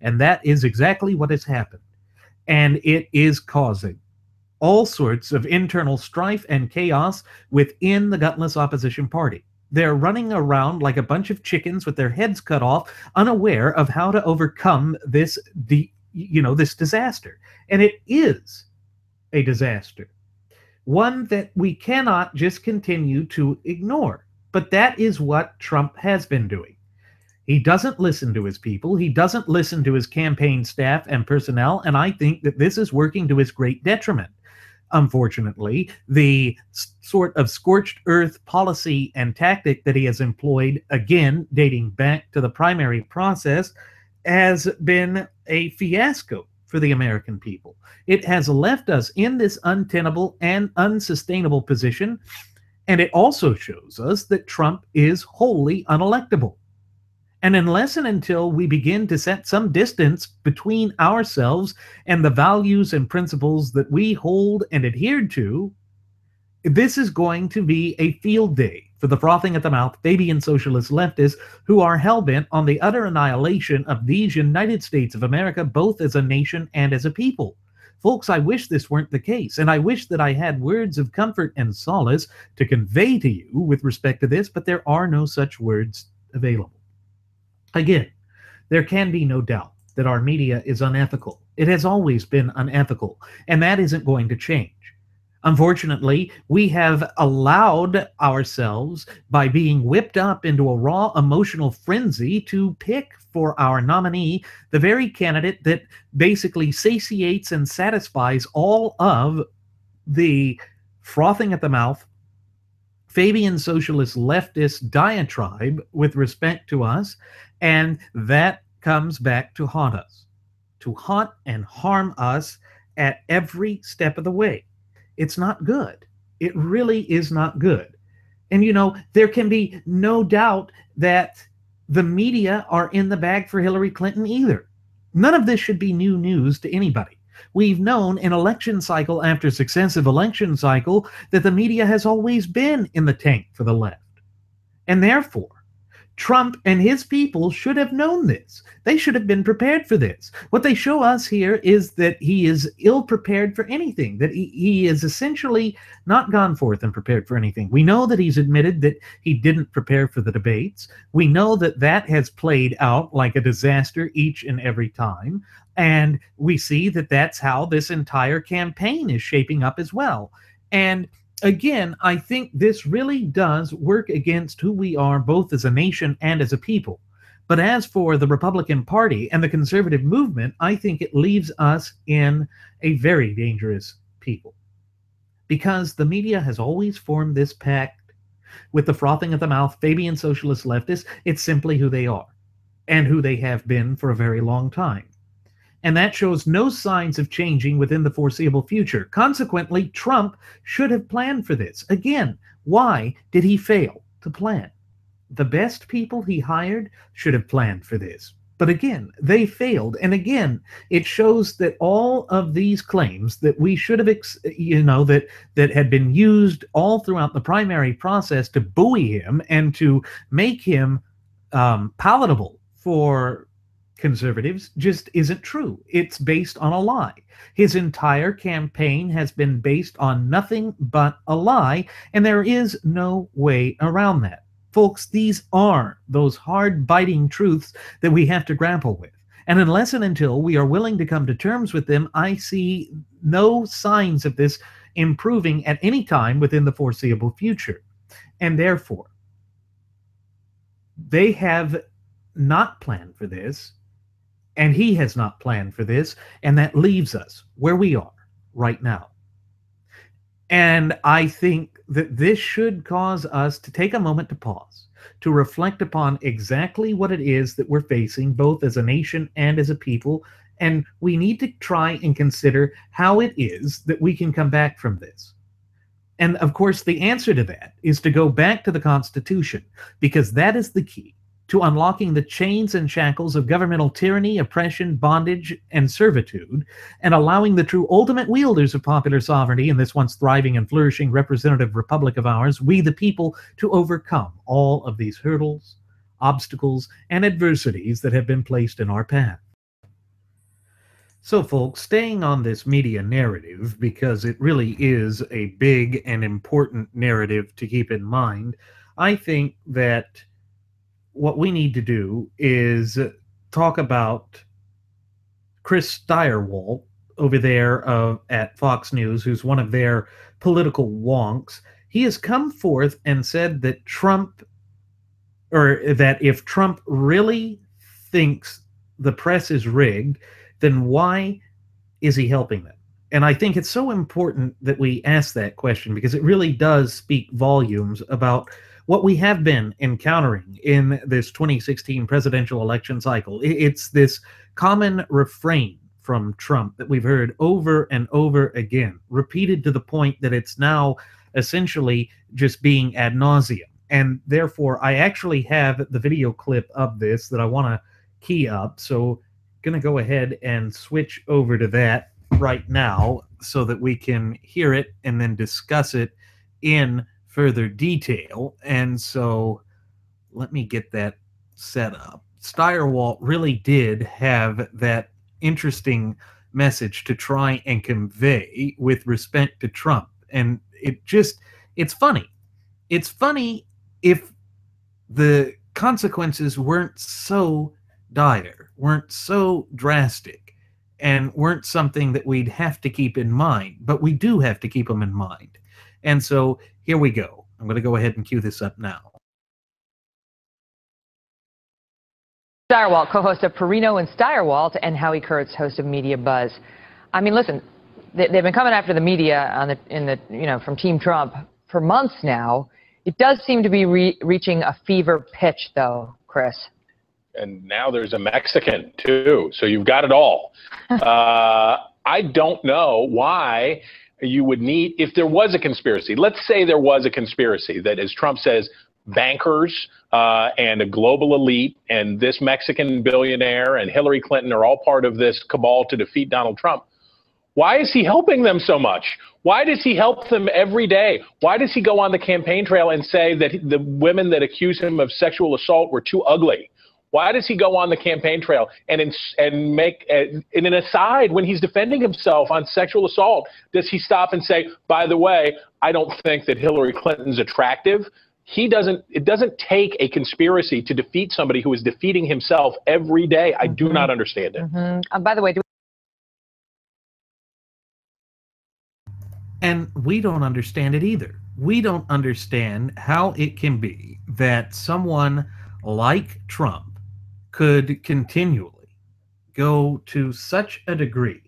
And that is exactly what has happened. And it is causing all sorts of internal strife and chaos within the gutless opposition party. They're running around like a bunch of chickens with their heads cut off, unaware of how to overcome this disaster. And it is a disaster, one that we cannot just continue to ignore. But that is what Trump has been doing. He doesn't listen to his people. He doesn't listen to his campaign staff and personnel. And I think that this is working to his great detriment. Unfortunately, the sort of scorched earth policy and tactic that he has employed, again, dating back to the primary process, has been a fiasco for the American people. It has left us in this untenable and unsustainable position, and it also shows us that Trump is wholly unelectable. And unless and until we begin to set some distance between ourselves and the values and principles that we hold and adhere to, this is going to be a field day for the frothing at the mouth Fabian socialist leftists who are hell-bent on the utter annihilation of these United States of America, both as a nation and as a people. Folks, I wish this weren't the case, and I wish that I had words of comfort and solace to convey to you with respect to this, but there are no such words available. Again, there can be no doubt that our media is unethical. It has always been unethical, and that isn't going to change. Unfortunately, we have allowed ourselves, by being whipped up into a raw emotional frenzy, to pick for our nominee the very candidate that basically satiates and satisfies all of the frothing at the mouth Fabian socialist leftist diatribe with respect to us, and that comes back to haunt us, to haunt and harm us at every step of the way. It's not good. It really is not good. And, you know, there can be no doubt that the media are in the bag for Hillary Clinton either. None of this should be new news to anybody. We've known in election cycle after successive election cycle that the media has always been in the tank for the left. And therefore, Trump and his people should have known this. They should have been prepared for this. What they show us here is that he is ill-prepared for anything, that he is essentially not gone forth and prepared for anything. We know that he's admitted that he didn't prepare for the debates. We know that that has played out like a disaster each and every time. And we see that that's how this entire campaign is shaping up as well. And again, I think this really does work against who we are, both as a nation and as a people. But as for the Republican Party and the conservative movement, I think it leaves us in a very dangerous people. Because the media has always formed this pact with the frothing at the mouth Fabian socialist leftists. It's simply who they are and who they have been for a very long time. And that shows no signs of changing within the foreseeable future. Consequently, Trump should have planned for this. Again, why did he fail to plan? The best people he hired should have planned for this. But again, they failed. And again, it shows that all of these claims that we should have, that had been used all throughout the primary process to buoy him and to make him palatable for conservatives just isn't true. It's based on a lie. His entire campaign has been based on nothing but a lie, and there is no way around that. Folks, these are those hard-biting truths that we have to grapple with. And unless and until we are willing to come to terms with them, I see no signs of this improving at any time within the foreseeable future. And therefore, they have not planned for this, and he has not planned for this, and that leaves us where we are right now. And I think that this should cause us to take a moment to pause, to reflect upon exactly what it is that we're facing, both as a nation and as a people. And we need to try and consider how it is that we can come back from this. And of course, the answer to that is to go back to the Constitution, because that is the key to unlocking the chains and shackles of governmental tyranny, oppression, bondage, and servitude, and allowing the true ultimate wielders of popular sovereignty in this once thriving and flourishing representative republic of ours, we the people, to overcome all of these hurdles, obstacles, and adversities that have been placed in our path. So, folks, staying on this media narrative, because it really is a big and important narrative to keep in mind, I think that what we need to do is talk about Chris Stirewalt over there at Fox News, who's one of their political wonks. He has come forth and said that that if Trump really thinks the press is rigged, then why is he helping them? And I think it's so important that we ask that question, because it really does speak volumes about what we have been encountering in this 2016 presidential election cycle. It's this common refrain from Trump that we've heard over and over again, repeated to the point that it's now essentially just being ad nauseum. And therefore, I actually have the video clip of this that I want to key up. So going to go ahead and switch over to that right now so that we can hear it and then discuss it in further detail. And so let me get that set up. Stirewalt really did have that interesting message to try and convey with respect to Trump. And it's funny. It's funny if the consequences weren't so dire, weren't so drastic, and weren't something that we'd have to keep in mind, but we do have to keep them in mind. And so here we go. I'm going to go ahead and cue this up now. Stirewalt, co-host of Perino and Stirewalt, and Howie Kurtz, host of Media Buzz. I mean, listen, they've been coming after the media from Team Trump for months now. It does seem to be reaching a fever pitch, though, Chris. And now there's a Mexican, too. So you've got it all. I don't know why you would need, if there was a conspiracy, let's say there was a conspiracy that, as Trump says, bankers and a global elite and this Mexican billionaire and Hillary Clinton are all part of this cabal to defeat Donald Trump. Why is he helping them so much? Why does he help them every day? Why does he go on the campaign trail and say that the women that accuse him of sexual assault were too ugly? Why does he go on the campaign trail and make in an aside when he's defending himself on sexual assault? Does he stop and say, by the way, I don't think that Hillary Clinton's attractive? It doesn't take a conspiracy to defeat somebody who is defeating himself every day. I do not understand it. By the way, And we don't understand it either. We don't understand how it can be that someone like Trump could continually go to such a degree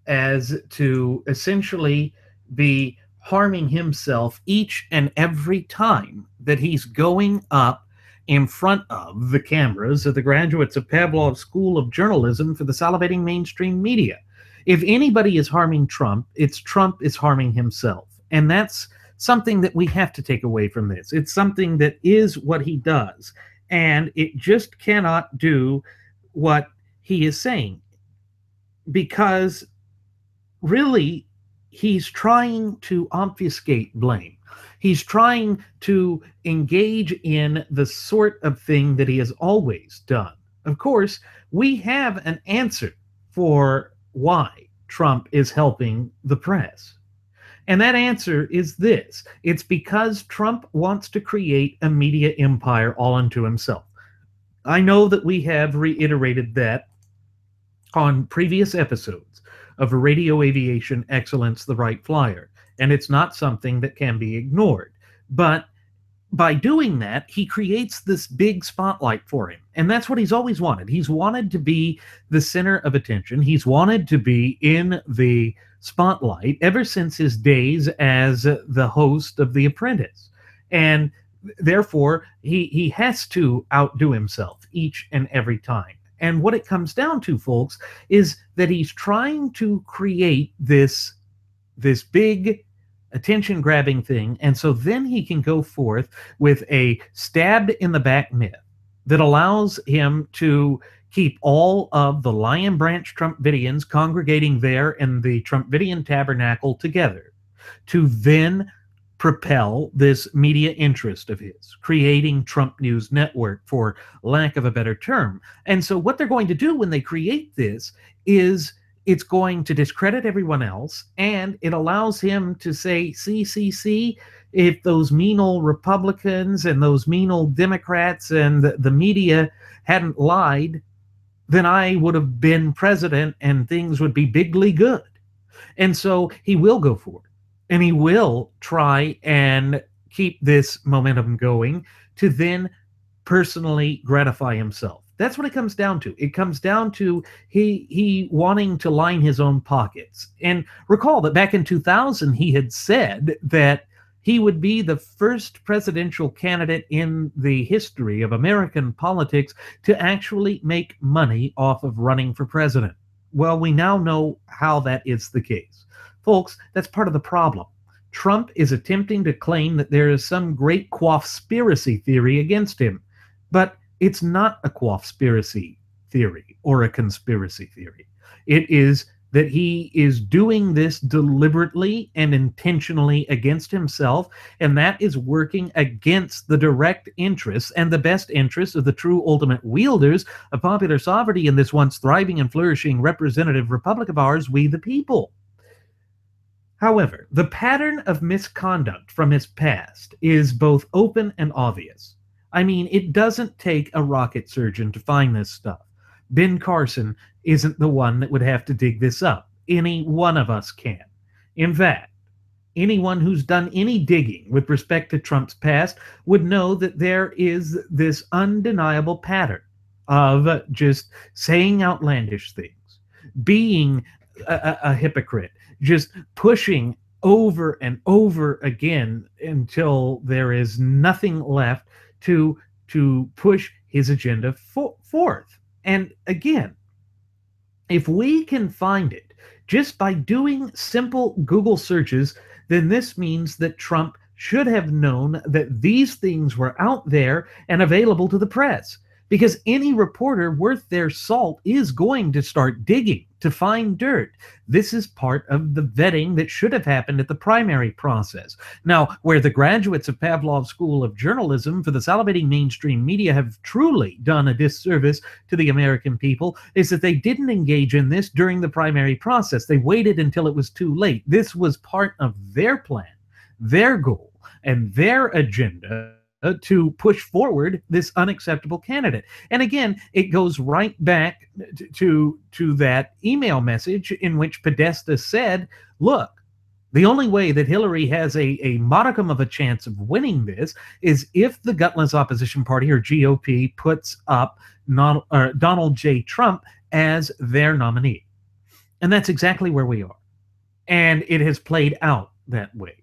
as to essentially be harming himself each and every time that he's going up in front of the cameras of the graduates of Pavlov School of Journalism for the salivating mainstream media. If anybody is harming Trump, it's Trump is harming himself. And that's something that we have to take away from this. It's something that is what he does. And it just cannot do what he is saying. Because really, he's trying to obfuscate blame. He's trying to engage in the sort of thing that he has always done. Of course, we have an answer for why Trump is helping the press. And that answer is this. It's because Trump wants to create a media empire all unto himself. I know that we have reiterated that on previous episodes of Radio Aviation Excellence, the Wright Flyer, and it's not something that can be ignored. But by doing that, he creates this big spotlight for him. And that's what he's always wanted. He's wanted to be the center of attention. He's wanted to be in the spotlight ever since his days as the host of The Apprentice. And therefore, he has to outdo himself each and every time. And what it comes down to, folks, is that he's trying to create this big attention-grabbing thing, and so then he can go forth with a stabbed-in-the-back myth that allows him to keep all of the Lion Branch Trumpidians congregating there in the Trumpidian Tabernacle together to then propel this media interest of his, creating Trump News Network, for lack of a better term. And so what they're going to do when they create this is it's going to discredit everyone else, and it allows him to say, see, if those mean old Republicans and those mean old Democrats and the media hadn't lied, then I would have been president and things would be bigly good. And so he will go forward, and he will try and keep this momentum going to then personally gratify himself. That's what it comes down to. It comes down to he wanting to line his own pockets. And recall that back in 2000, he had said that he would be the first presidential candidate in the history of American politics to actually make money off of running for president. Well, we now know how that is the case. Folks, that's part of the problem. Trump is attempting to claim that there is some great quaffspiracy theory against him, but it's not a quaffspiracy theory or a conspiracy theory. It is that he is doing this deliberately and intentionally against himself, and that is working against the direct interests and the best interests of the true ultimate wielders of popular sovereignty in this once thriving and flourishing representative republic of ours, we the people. However, the pattern of misconduct from his past is both open and obvious. I mean, it doesn't take a rocket surgeon to find this stuff. Ben Carson isn't the one that would have to dig this up. Any one of us can. In fact, anyone who's done any digging with respect to Trump's past would know that there is this undeniable pattern of just saying outlandish things, being a hypocrite, just pushing over and over again until there is nothing left to push his agenda forth. And again, if we can find it just by doing simple Google searches, then this means that Trump should have known that these things were out there and available to the press, because any reporter worth their salt is going to start digging to find dirt. This is part of the vetting that should have happened at the primary process. Now, where the graduates of Pavlov's School of Journalism for the salivating mainstream media have truly done a disservice to the American people is that they didn't engage in this during the primary process. They waited until it was too late. This was part of their plan, their goal, and their agenda to push forward this unacceptable candidate. And again, it goes right back to that email message in which Podesta said, look, the only way that Hillary has a modicum of a chance of winning this is if the gutless opposition party, or GOP, puts up Donald J. Trump as their nominee. And that's exactly where we are. And it has played out that way.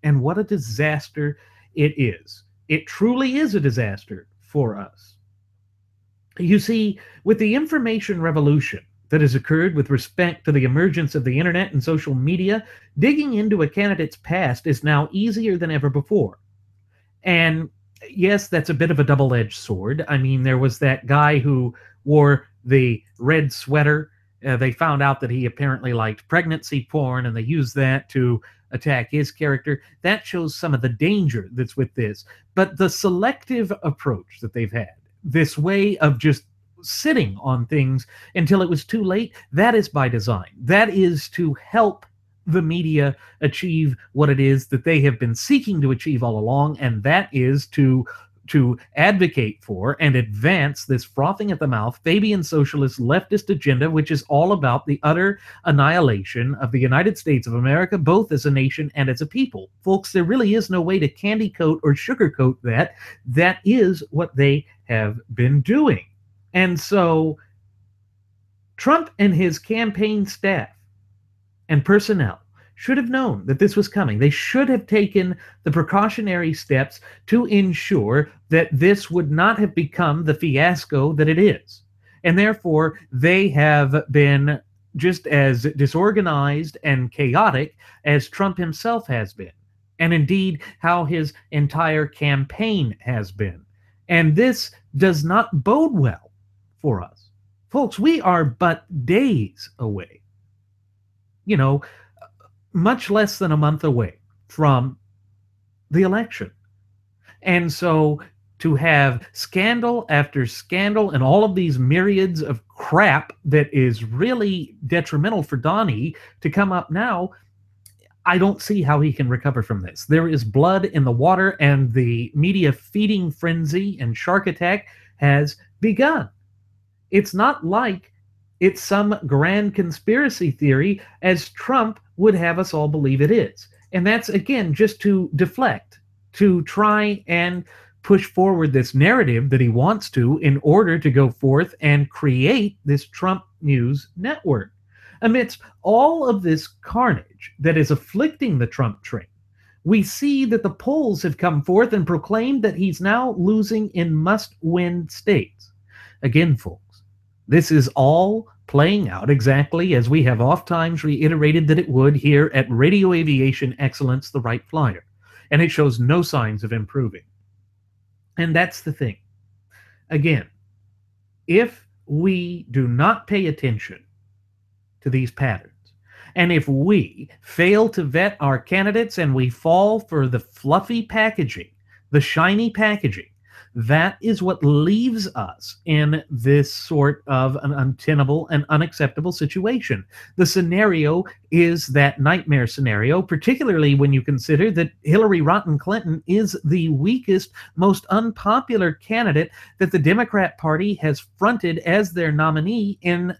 And what a disaster it is. It truly is a disaster for us. You see, with the information revolution that has occurred with respect to the emergence of the internet and social media, digging into a candidate's past is now easier than ever before. And yes, that's a bit of a double-edged sword. I mean, there was that guy who wore the red sweater. They found out that he apparently liked pregnancy porn, and they used that to attack his character. That shows some of the danger that's with this. But the selective approach that they've had, this way of just sitting on things until it was too late, that is by design. That is to help the media achieve what it is that they have been seeking to achieve all along, and that is to to advocate for and advance this frothing at the mouth Fabian socialist leftist agenda, which is all about the utter annihilation of the United States of America, both as a nation and as a people. Folks, there really is no way to candy coat or sugarcoat that. That is what they have been doing. And so Trump and his campaign staff and personnel should have known that this was coming. They should have taken the precautionary steps to ensure that this would not have become the fiasco that it is. And therefore, they have been just as disorganized and chaotic as Trump himself has been, and indeed how his entire campaign has been. And this does not bode well for us. Folks, we are but days away, much less than a month away from the election. And so to have scandal after scandal and all of these myriads of crap that is really detrimental for Donnie to come up now, I don't see how he can recover from this. There is blood in the water, and the media feeding frenzy and shark attack has begun. It's not like it's some grand conspiracy theory, as Trump would have us all believe it is. And that's, again, just to deflect, to try and push forward this narrative that he wants to in order to go forth and create this Trump news network. Amidst all of this carnage that is afflicting the Trump train, we see that the polls have come forth and proclaimed that he's now losing in must-win states. Again, folks, this is all playing out exactly as we have oft-times reiterated that it would here at Radio Aviation Excellence, the Wright Flyer. And it shows no signs of improving. And that's the thing. Again, if we do not pay attention to these patterns, and if we fail to vet our candidates and we fall for the fluffy packaging, the shiny packaging, that is what leaves us in this sort of an untenable and unacceptable situation. The scenario is that nightmare scenario, particularly when you consider that Hillary Rotten Clinton is the weakest, most unpopular candidate that the Democrat Party has fronted as their nominee in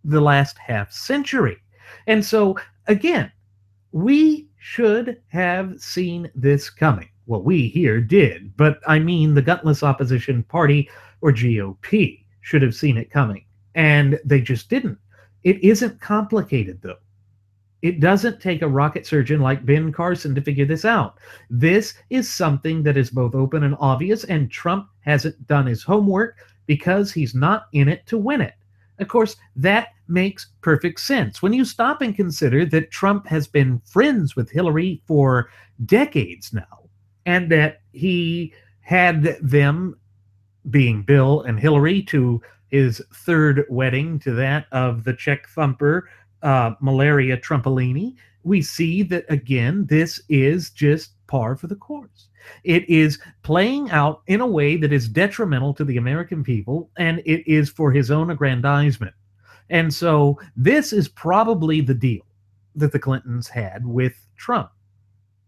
the last half century. And so, again, we should have seen this coming. Well, we here did, but I mean the gutless opposition party, or GOP, should have seen it coming, and they just didn't. It isn't complicated, though. It doesn't take a rocket surgeon like Ben Carson to figure this out. This is something that is both open and obvious, and Trump hasn't done his homework because he's not in it to win it. Of course, that makes perfect sense. When you stop and consider that Trump has been friends with Hillary for decades now, and that he had them, being Bill and Hillary, to his third wedding, to that of the Czech thumper, Malaria Trumpolini, we see that, again, this is just par for the course. It is playing out in a way that is detrimental to the American people, and it is for his own aggrandizement. And so this is probably the deal that the Clintons had with Trump.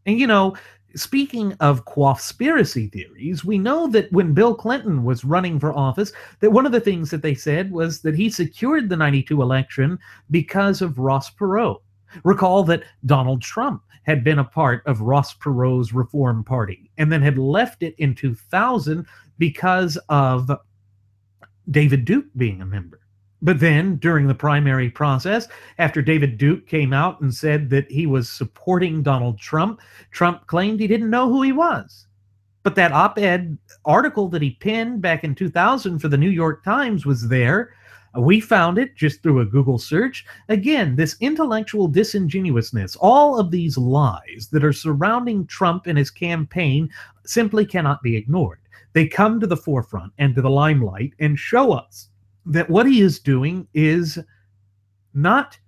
And, speaking of conspiracy theories, we know that when Bill Clinton was running for office, that one of the things that they said was that he secured the '92 election because of Ross Perot. Recall that Donald Trump had been a part of Ross Perot's Reform Party and then had left it in 2000 because of David Duke being a member. But then, during the primary process, after David Duke came out and said that he was supporting Donald Trump, Trump claimed he didn't know who he was. But that op-ed article that he penned back in 2000 for the New York Times was there. We found it just through a Google search. Again, this intellectual disingenuousness, all of these lies that are surrounding Trump and his campaign simply cannot be ignored. They come to the forefront and to the limelight and show us that what he is doing is not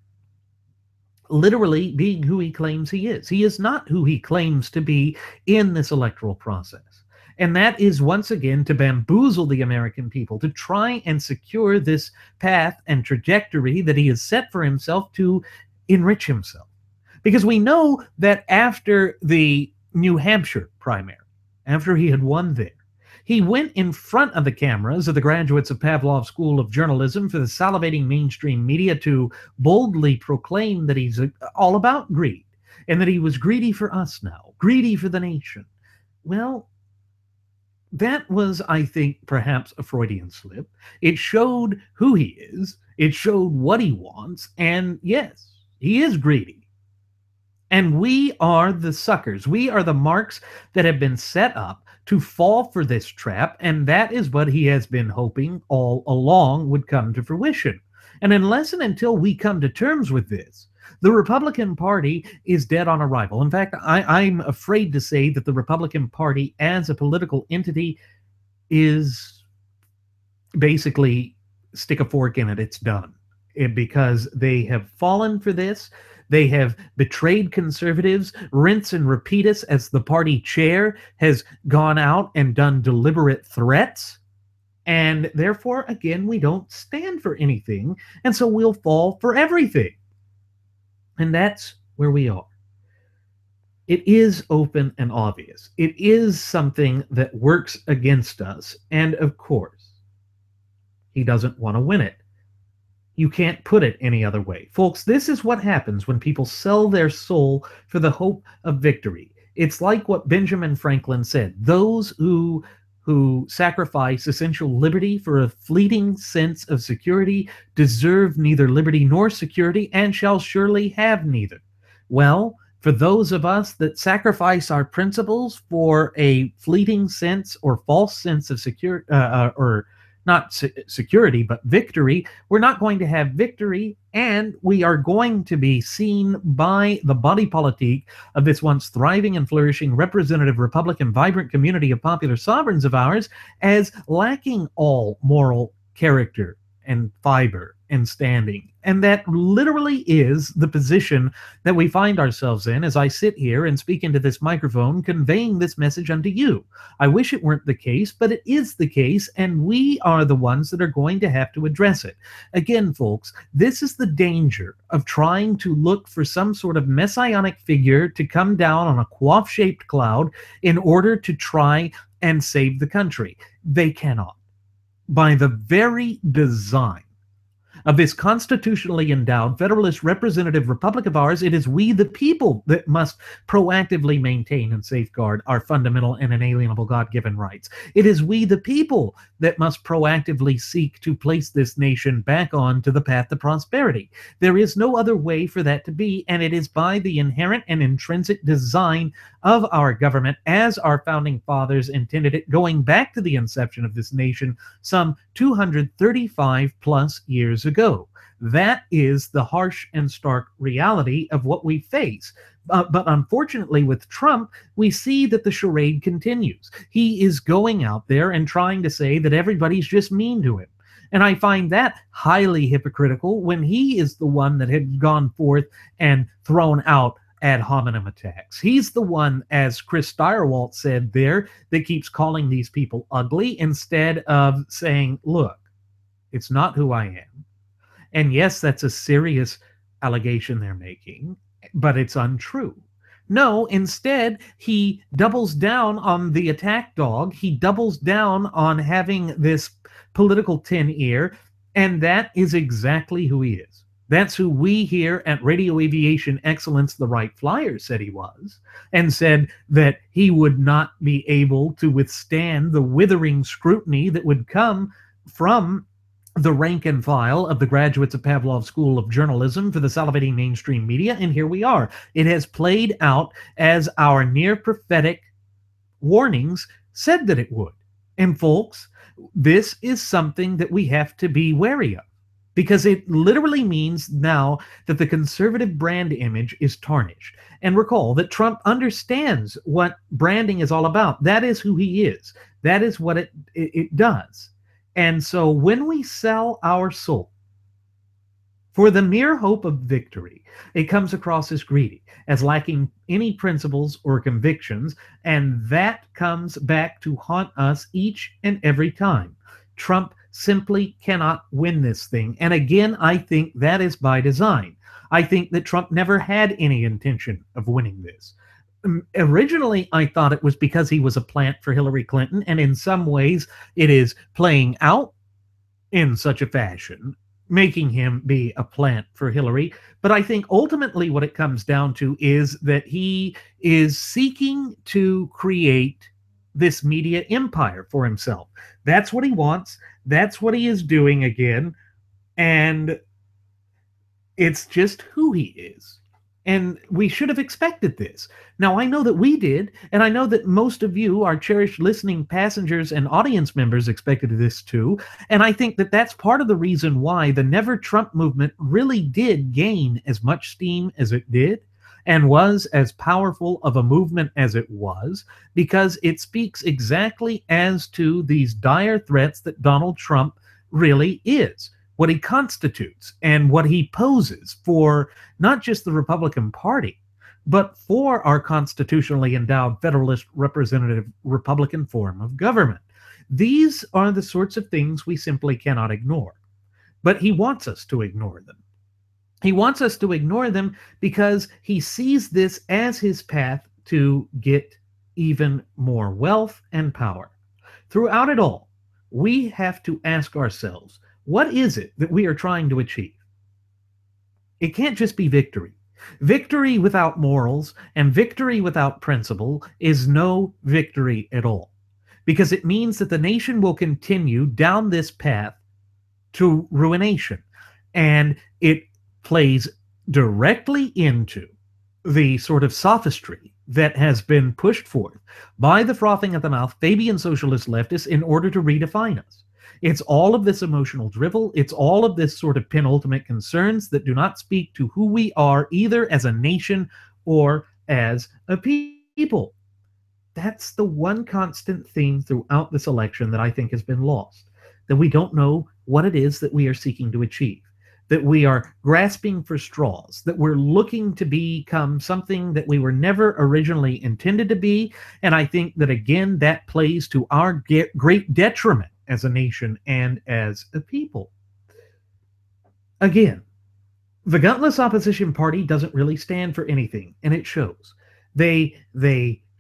literally being who he claims he is. He is not who he claims to be in this electoral process. And that is, once again, to bamboozle the American people, to try and secure this path and trajectory that he has set for himself to enrich himself. Because we know that after the New Hampshire primary, after he had won there, he went in front of the cameras of the graduates of Pavlov School of Journalism for the salivating mainstream media to boldly proclaim that he's all about greed and that he was greedy for us now, greedy for the nation. Well, that was, I think, perhaps a Freudian slip. It showed who he is. It showed what he wants. And yes, he is greedy. And we are the suckers. We are the marks that have been set up to fall for this trap, and that is what he has been hoping all along would come to fruition. And unless and until we come to terms with this, the Republican Party is dead on arrival. In fact, I'm afraid to say that the Republican Party as a political entity is basically stick a fork in it, it's done. Because they have fallen for this. They have betrayed conservatives. Rinse and Repeatus, as the party chair, has gone out and done deliberate threats. And therefore, again, we don't stand for anything. And so we'll fall for everything. And that's where we are. It is open and obvious. It is something that works against us. And of course, he doesn't want to win it. You can't put it any other way. Folks, this is what happens when people sell their soul for the hope of victory. It's like what Benjamin Franklin said. Those who sacrifice essential liberty for a fleeting sense of security deserve neither liberty nor security and shall surely have neither. Well, for those of us that sacrifice our principles for a fleeting sense or false sense of security, or not security, but victory, we're not going to have victory, and we are going to be seen by the body politique of this once thriving and flourishing representative Republican vibrant community of popular sovereigns of ours as lacking all moral character and fiber and standing. And that literally is the position that we find ourselves in as I sit here and speak into this microphone, conveying this message unto you. I wish it weren't the case, but it is the case, and we are the ones that are going to have to address it. Again, folks, this is the danger of trying to look for some sort of messianic figure to come down on a quaff-shaped cloud in order to try and save the country. They cannot. By the very design of this constitutionally endowed federalist representative republic of ours, it is we the people that must proactively maintain and safeguard our fundamental and inalienable God-given rights. It is we the people that must proactively seek to place this nation back on to the path to prosperity. There is no other way for that to be, and it is by the inherent and intrinsic design of our government as our founding fathers intended it, going back to the inception of this nation some 235 plus years ago. That is the harsh and stark reality of what we face. But unfortunately with Trump, we see that the charade continues. He is going out there and trying to say that everybody's just mean to him. And I find that highly hypocritical when he is the one that had gone forth and thrown out ad hominem attacks. He's the one, as Chris Stirewalt said there, that keeps calling these people ugly instead of saying, look, it's not who I am. And yes, that's a serious allegation they're making, but it's untrue. No, instead, he doubles down on the attack dog. He doubles down on having this political tin ear, and that is exactly who he is. That's who we here at Radio Aviation Excellence, the Wright Flyer, said he was, and said that he would not be able to withstand the withering scrutiny that would come from the rank and file of the graduates of Pavlov School of Journalism for the salivating mainstream media, and here we are. It has played out as our near-prophetic warnings said that it would. And folks, this is something that we have to be wary of, because it literally means now that the conservative brand image is tarnished. And recall that Trump understands what branding is all about. That is who he is. That is what it does. And so when we sell our soul for the mere hope of victory, it comes across as greedy, as lacking any principles or convictions, and that comes back to haunt us each and every time. Trump simply cannot win this thing. And again, I think that is by design. I think that Trump never had any intention of winning this. Originally, I thought it was because he was a plant for Hillary Clinton, and in some ways it is playing out in such a fashion, making him be a plant for Hillary. But I think ultimately what it comes down to is that he is seeking to create this media empire for himself. That's what he wants. That's what he is doing again. And it's just who he is. And we should have expected this. Now, I know that we did, and I know that most of you, our cherished listening passengers and audience members, expected this too. And I think that that's part of the reason why the Never Trump movement really did gain as much steam as it did and was as powerful of a movement as it was, because it speaks exactly as to these dire threats that Donald Trump really is, what he constitutes and what he poses for not just the Republican Party, but for our constitutionally endowed federalist representative Republican form of government. These are the sorts of things we simply cannot ignore. But he wants us to ignore them. He wants us to ignore them because he sees this as his path to get even more wealth and power. Throughout it all, we have to ask ourselves, what is it that we are trying to achieve? It can't just be victory. Victory without morals and victory without principle is no victory at all, because it means that the nation will continue down this path to ruination. And it plays directly into the sort of sophistry that has been pushed forth by the frothing at the mouth Fabian socialist leftists in order to redefine us. It's all of this emotional drivel. It's all of this sort of penultimate concerns that do not speak to who we are, either as a nation or as a people. That's the one constant theme throughout this election that I think has been lost, that we don't know what it is that we are seeking to achieve, that we are grasping for straws, that we're looking to become something that we were never originally intended to be. And I think that, again, that plays to our great detriment as a nation and as a people. Again, the gutless opposition party doesn't really stand for anything, and it shows. They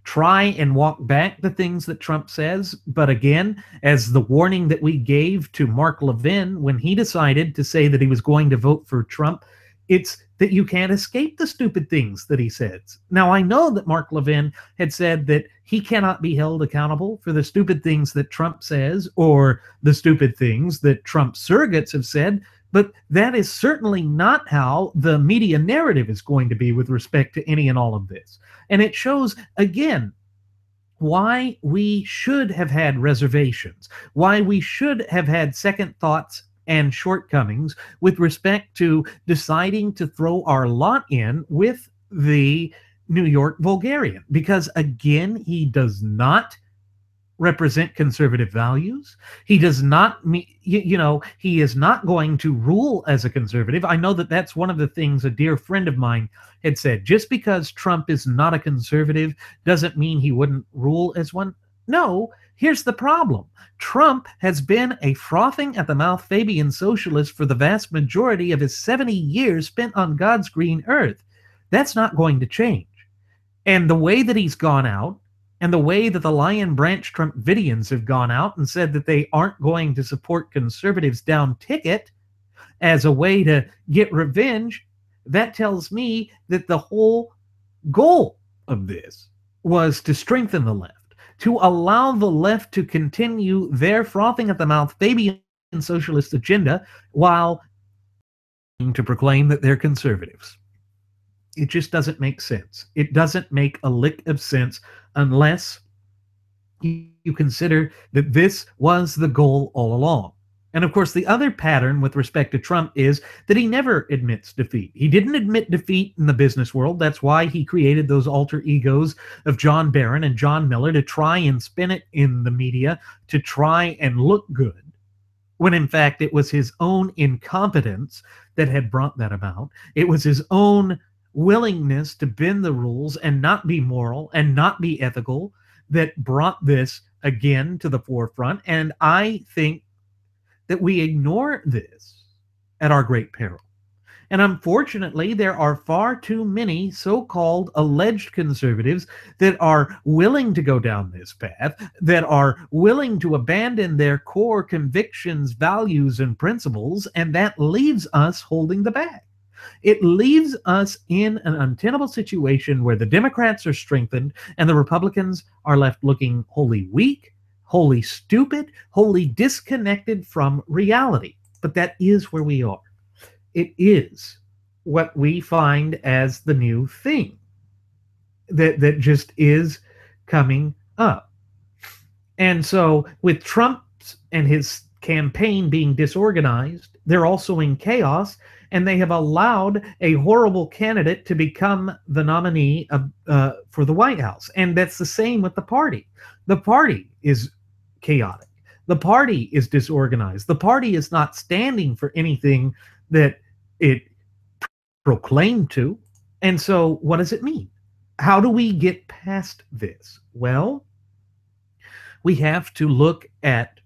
try and walk back the things that Trump says, but again, as the warning that we gave to Mark Levin when he decided to say that he was going to vote for Trump, it's that you can't escape the stupid things that he says. Now, I know that Mark Levin had said that he cannot be held accountable for the stupid things that Trump says or the stupid things that Trump surrogates have said, but that is certainly not how the media narrative is going to be with respect to any and all of this. And it shows, again, why we should have had reservations, why we should have had second thoughts and shortcomings with respect to deciding to throw our lot in with the New York Vulgarian. Because, again, he does not represent conservative values. He does not, he is not going to rule as a conservative. I know that that's one of the things a dear friend of mine had said. Just because Trump is not a conservative doesn't mean he wouldn't rule as one. No, here's the problem. Trump has been a frothing at the mouth Fabian socialist for the vast majority of his 70 years spent on God's green earth. That's not going to change. And the way that he's gone out, and the way that the Lion Branch Trumpidians have gone out and said that they aren't going to support conservatives down ticket as a way to get revenge, that tells me that the whole goal of this was to strengthen the left, to allow the left to continue their frothing at the mouth Fabian socialist agenda while to proclaim that they're conservatives. It just doesn't make sense. It doesn't make a lick of sense unless you consider that this was the goal all along. And of course, the other pattern with respect to Trump is that he never admits defeat. He didn't admit defeat in the business world. That's why he created those alter egos of John Barron and John Miller to try and spin it in the media, to try and look good, when in fact it was his own incompetence that had brought that about. It was his own willingness to bend the rules and not be moral and not be ethical that brought this again to the forefront. And I think that we ignore this at our great peril. And unfortunately, there are far too many so-called alleged conservatives that are willing to go down this path, that are willing to abandon their core convictions, values, and principles, and that leaves us holding the bag. It leaves us in an untenable situation where the Democrats are strengthened and the Republicans are left looking wholly weak, wholly stupid, wholly disconnected from reality. But that is where we are. It is what we find as the new thing that just is coming up. And so with Trump and his campaign being disorganized, they're also in chaos, and they have allowed a horrible candidate to become the nominee for the White House. And that's the same with the party. The party is chaotic. The party is disorganized. The party is not standing for anything that it proclaimed to. And so what does it mean? How do we get past this? Well, we have to look at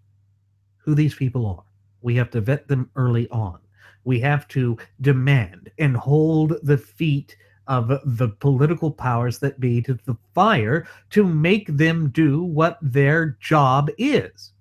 who these people are. We have to vet them early on. We have to demand and hold the feet of the political powers that be to the fire to make them do what their job is.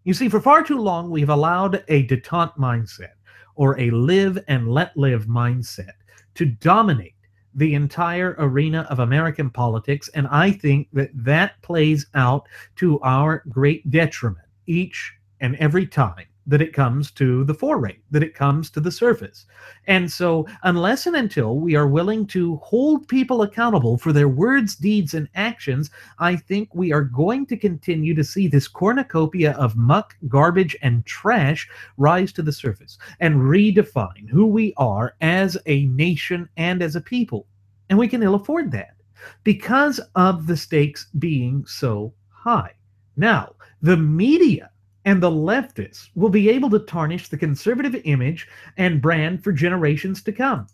You see, for far too long, we've allowed a detente mindset or a live and let live mindset to dominate the entire arena of American politics, and I think that that plays out to our great detriment each and every time that it comes to the foray, that it comes to the surface. And so unless and until we are willing to hold people accountable for their words, deeds, and actions, I think we are going to continue to see this cornucopia of muck, garbage, and trash rise to the surface and redefine who we are as a nation and as a people. And we can ill afford that because of the stakes being so high. Now, the media and the leftists will be able to tarnish the conservative image and brand for generations to come.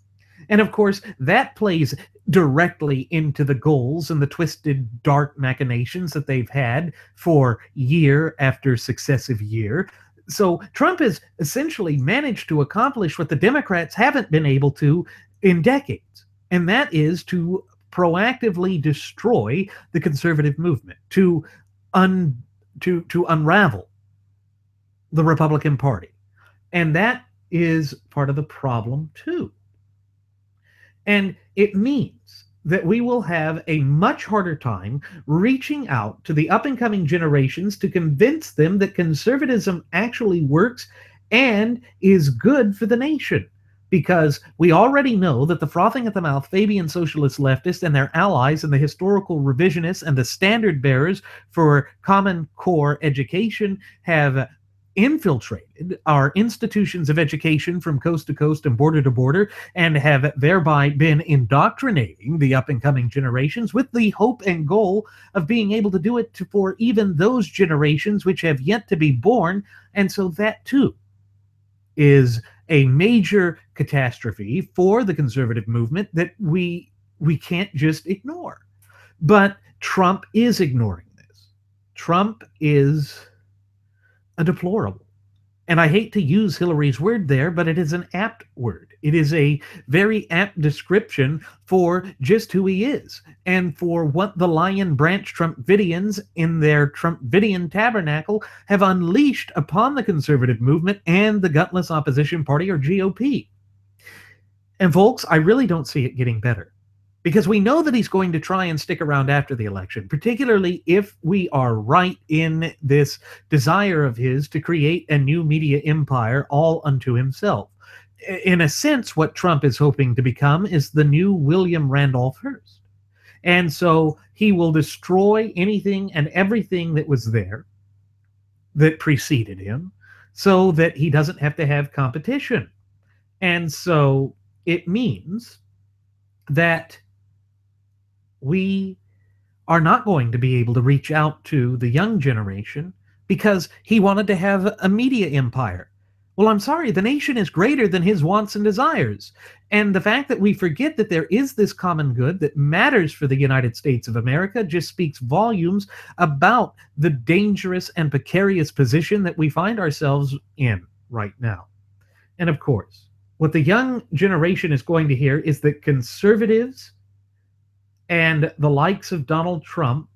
And of course, that plays directly into the goals and the twisted, dark machinations that they've had for year after successive year. So Trump has essentially managed to accomplish what the Democrats haven't been able to in decades, and that is to proactively destroy the conservative movement, to unravel the Republican Party. And that is part of the problem too. And it means that we will have a much harder time reaching out to the up-and-coming generations to convince them that conservatism actually works and is good for the nation. Because we already know that the frothing at the mouth Fabian socialist leftists and their allies and the historical revisionists and the standard bearers for Common Core education have infiltrated our institutions of education from coast to coast and border to border, and have thereby been indoctrinating the up-and-coming generations with the hope and goal of being able to do it for even those generations which have yet to be born. And so that too is a major catastrophe for the conservative movement that we can't just ignore. But Trump is ignoring this. Trump is a deplorable. And I hate to use Hillary's word there, but it is an apt word. It is a very apt description for just who he is and for what the Lion Branch Trumpidians in their Trumpidian tabernacle have unleashed upon the conservative movement and the gutless opposition party, or GOP. And folks, I really don't see it getting better, because we know that he's going to try and stick around after the election, particularly if we are right in this desire of his to create a new media empire all unto himself. In a sense, what Trump is hoping to become is the new William Randolph Hearst. And so he will destroy anything and everything that was there that preceded him so that he doesn't have to have competition. And so it means that we are not going to be able to reach out to the young generation because he wanted to have a media empire. Well, I'm sorry, the nation is greater than his wants and desires. And the fact that we forget that there is this common good that matters for the United States of America just speaks volumes about the dangerous and precarious position that we find ourselves in right now. And of course, What the young generation is going to hear is that conservatives and the likes of Donald Trump,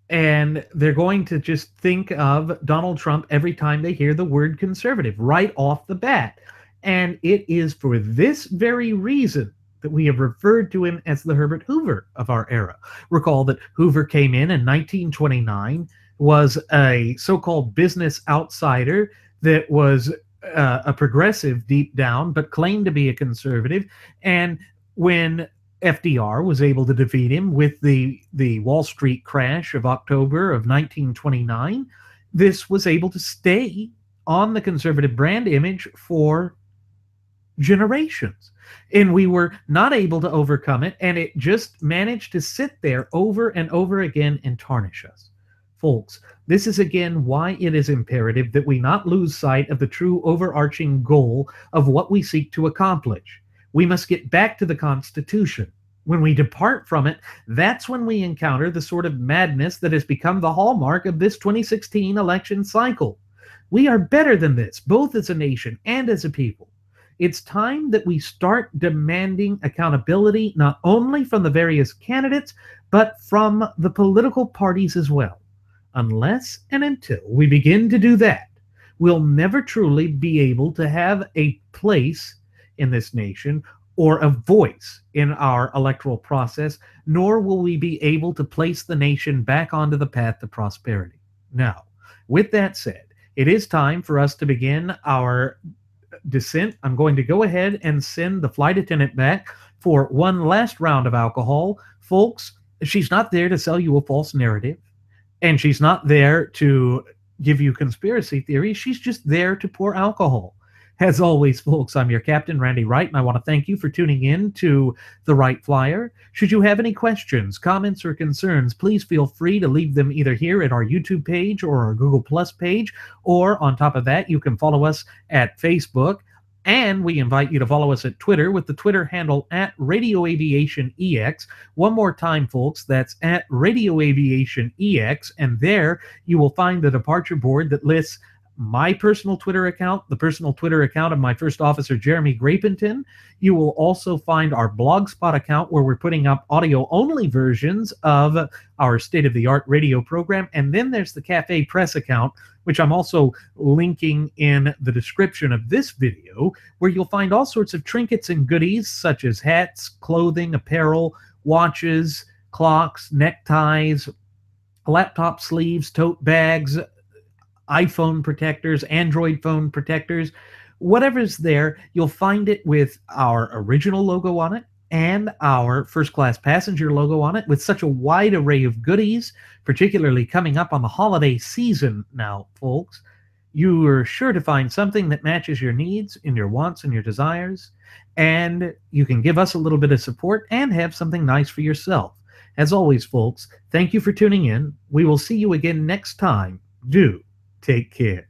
and they're going to just think of Donald Trump every time they hear the word conservative right off the bat. And it is for this very reason that we have referred to him as the Herbert Hoover of our era. Recall that Hoover came in 1929, was a so-called business outsider that was a progressive deep down, but claimed to be a conservative. And when FDR was able to defeat him with the Wall Street crash of October of 1929, this was able to stay on the conservative brand image for generations. And we were not able to overcome it, and it just managed to sit there over and over again and tarnish us. Folks, this is again why it is imperative that we not lose sight of the true overarching goal of what we seek to accomplish. We must get back to the Constitution. When we depart from it, that's when we encounter the sort of madness that has become the hallmark of this 2016 election cycle. We are better than this, both as a nation and as a people. It's time that we start demanding accountability not only from the various candidates, but from the political parties as well. Unless and until we begin to do that, we'll never truly be able to have a place in this nation or a voice in our electoral process, nor will we be able to place the nation back onto the path to prosperity. Now, with that said, it is time for us to begin our descent. I'm going to go ahead and send the flight attendant back for one last round of alcohol. Folks, she's not there to sell you a false narrative, and she's not there to give you conspiracy theories. She's just there to pour alcohol. As always, folks, I'm your captain, Randy Wright, and I want to thank you for tuning in to The Wright Flyer. Should you have any questions, comments, or concerns, please feel free to leave them either here at our YouTube page or our Google Plus page, or on top of that, you can follow us at Facebook, and we invite you to follow us at Twitter with the Twitter handle at Radio Aviation EX. One more time, folks, that's at Radio Aviation EX, and there you will find the departure board that lists my personal Twitter account, the personal Twitter account of my first officer, Jeremy Grapenton. You will also find our Blogspot account where we're putting up audio-only versions of our state-of-the-art radio program. And then there's the Cafe Press account, which I'm also linking in the description of this video, where you'll find all sorts of trinkets and goodies such as hats, clothing, apparel, watches, clocks, neckties, laptop sleeves, tote bags, iPhone protectors, Android phone protectors, whatever's there, you'll find it with our original logo on it and our first class passenger logo on it, with such a wide array of goodies, particularly coming up on the holiday season now, folks. You are sure to find something that matches your needs and your wants and your desires, and you can give us a little bit of support and have something nice for yourself. As always, folks, thank you for tuning in. We will see you again next time. Do take care.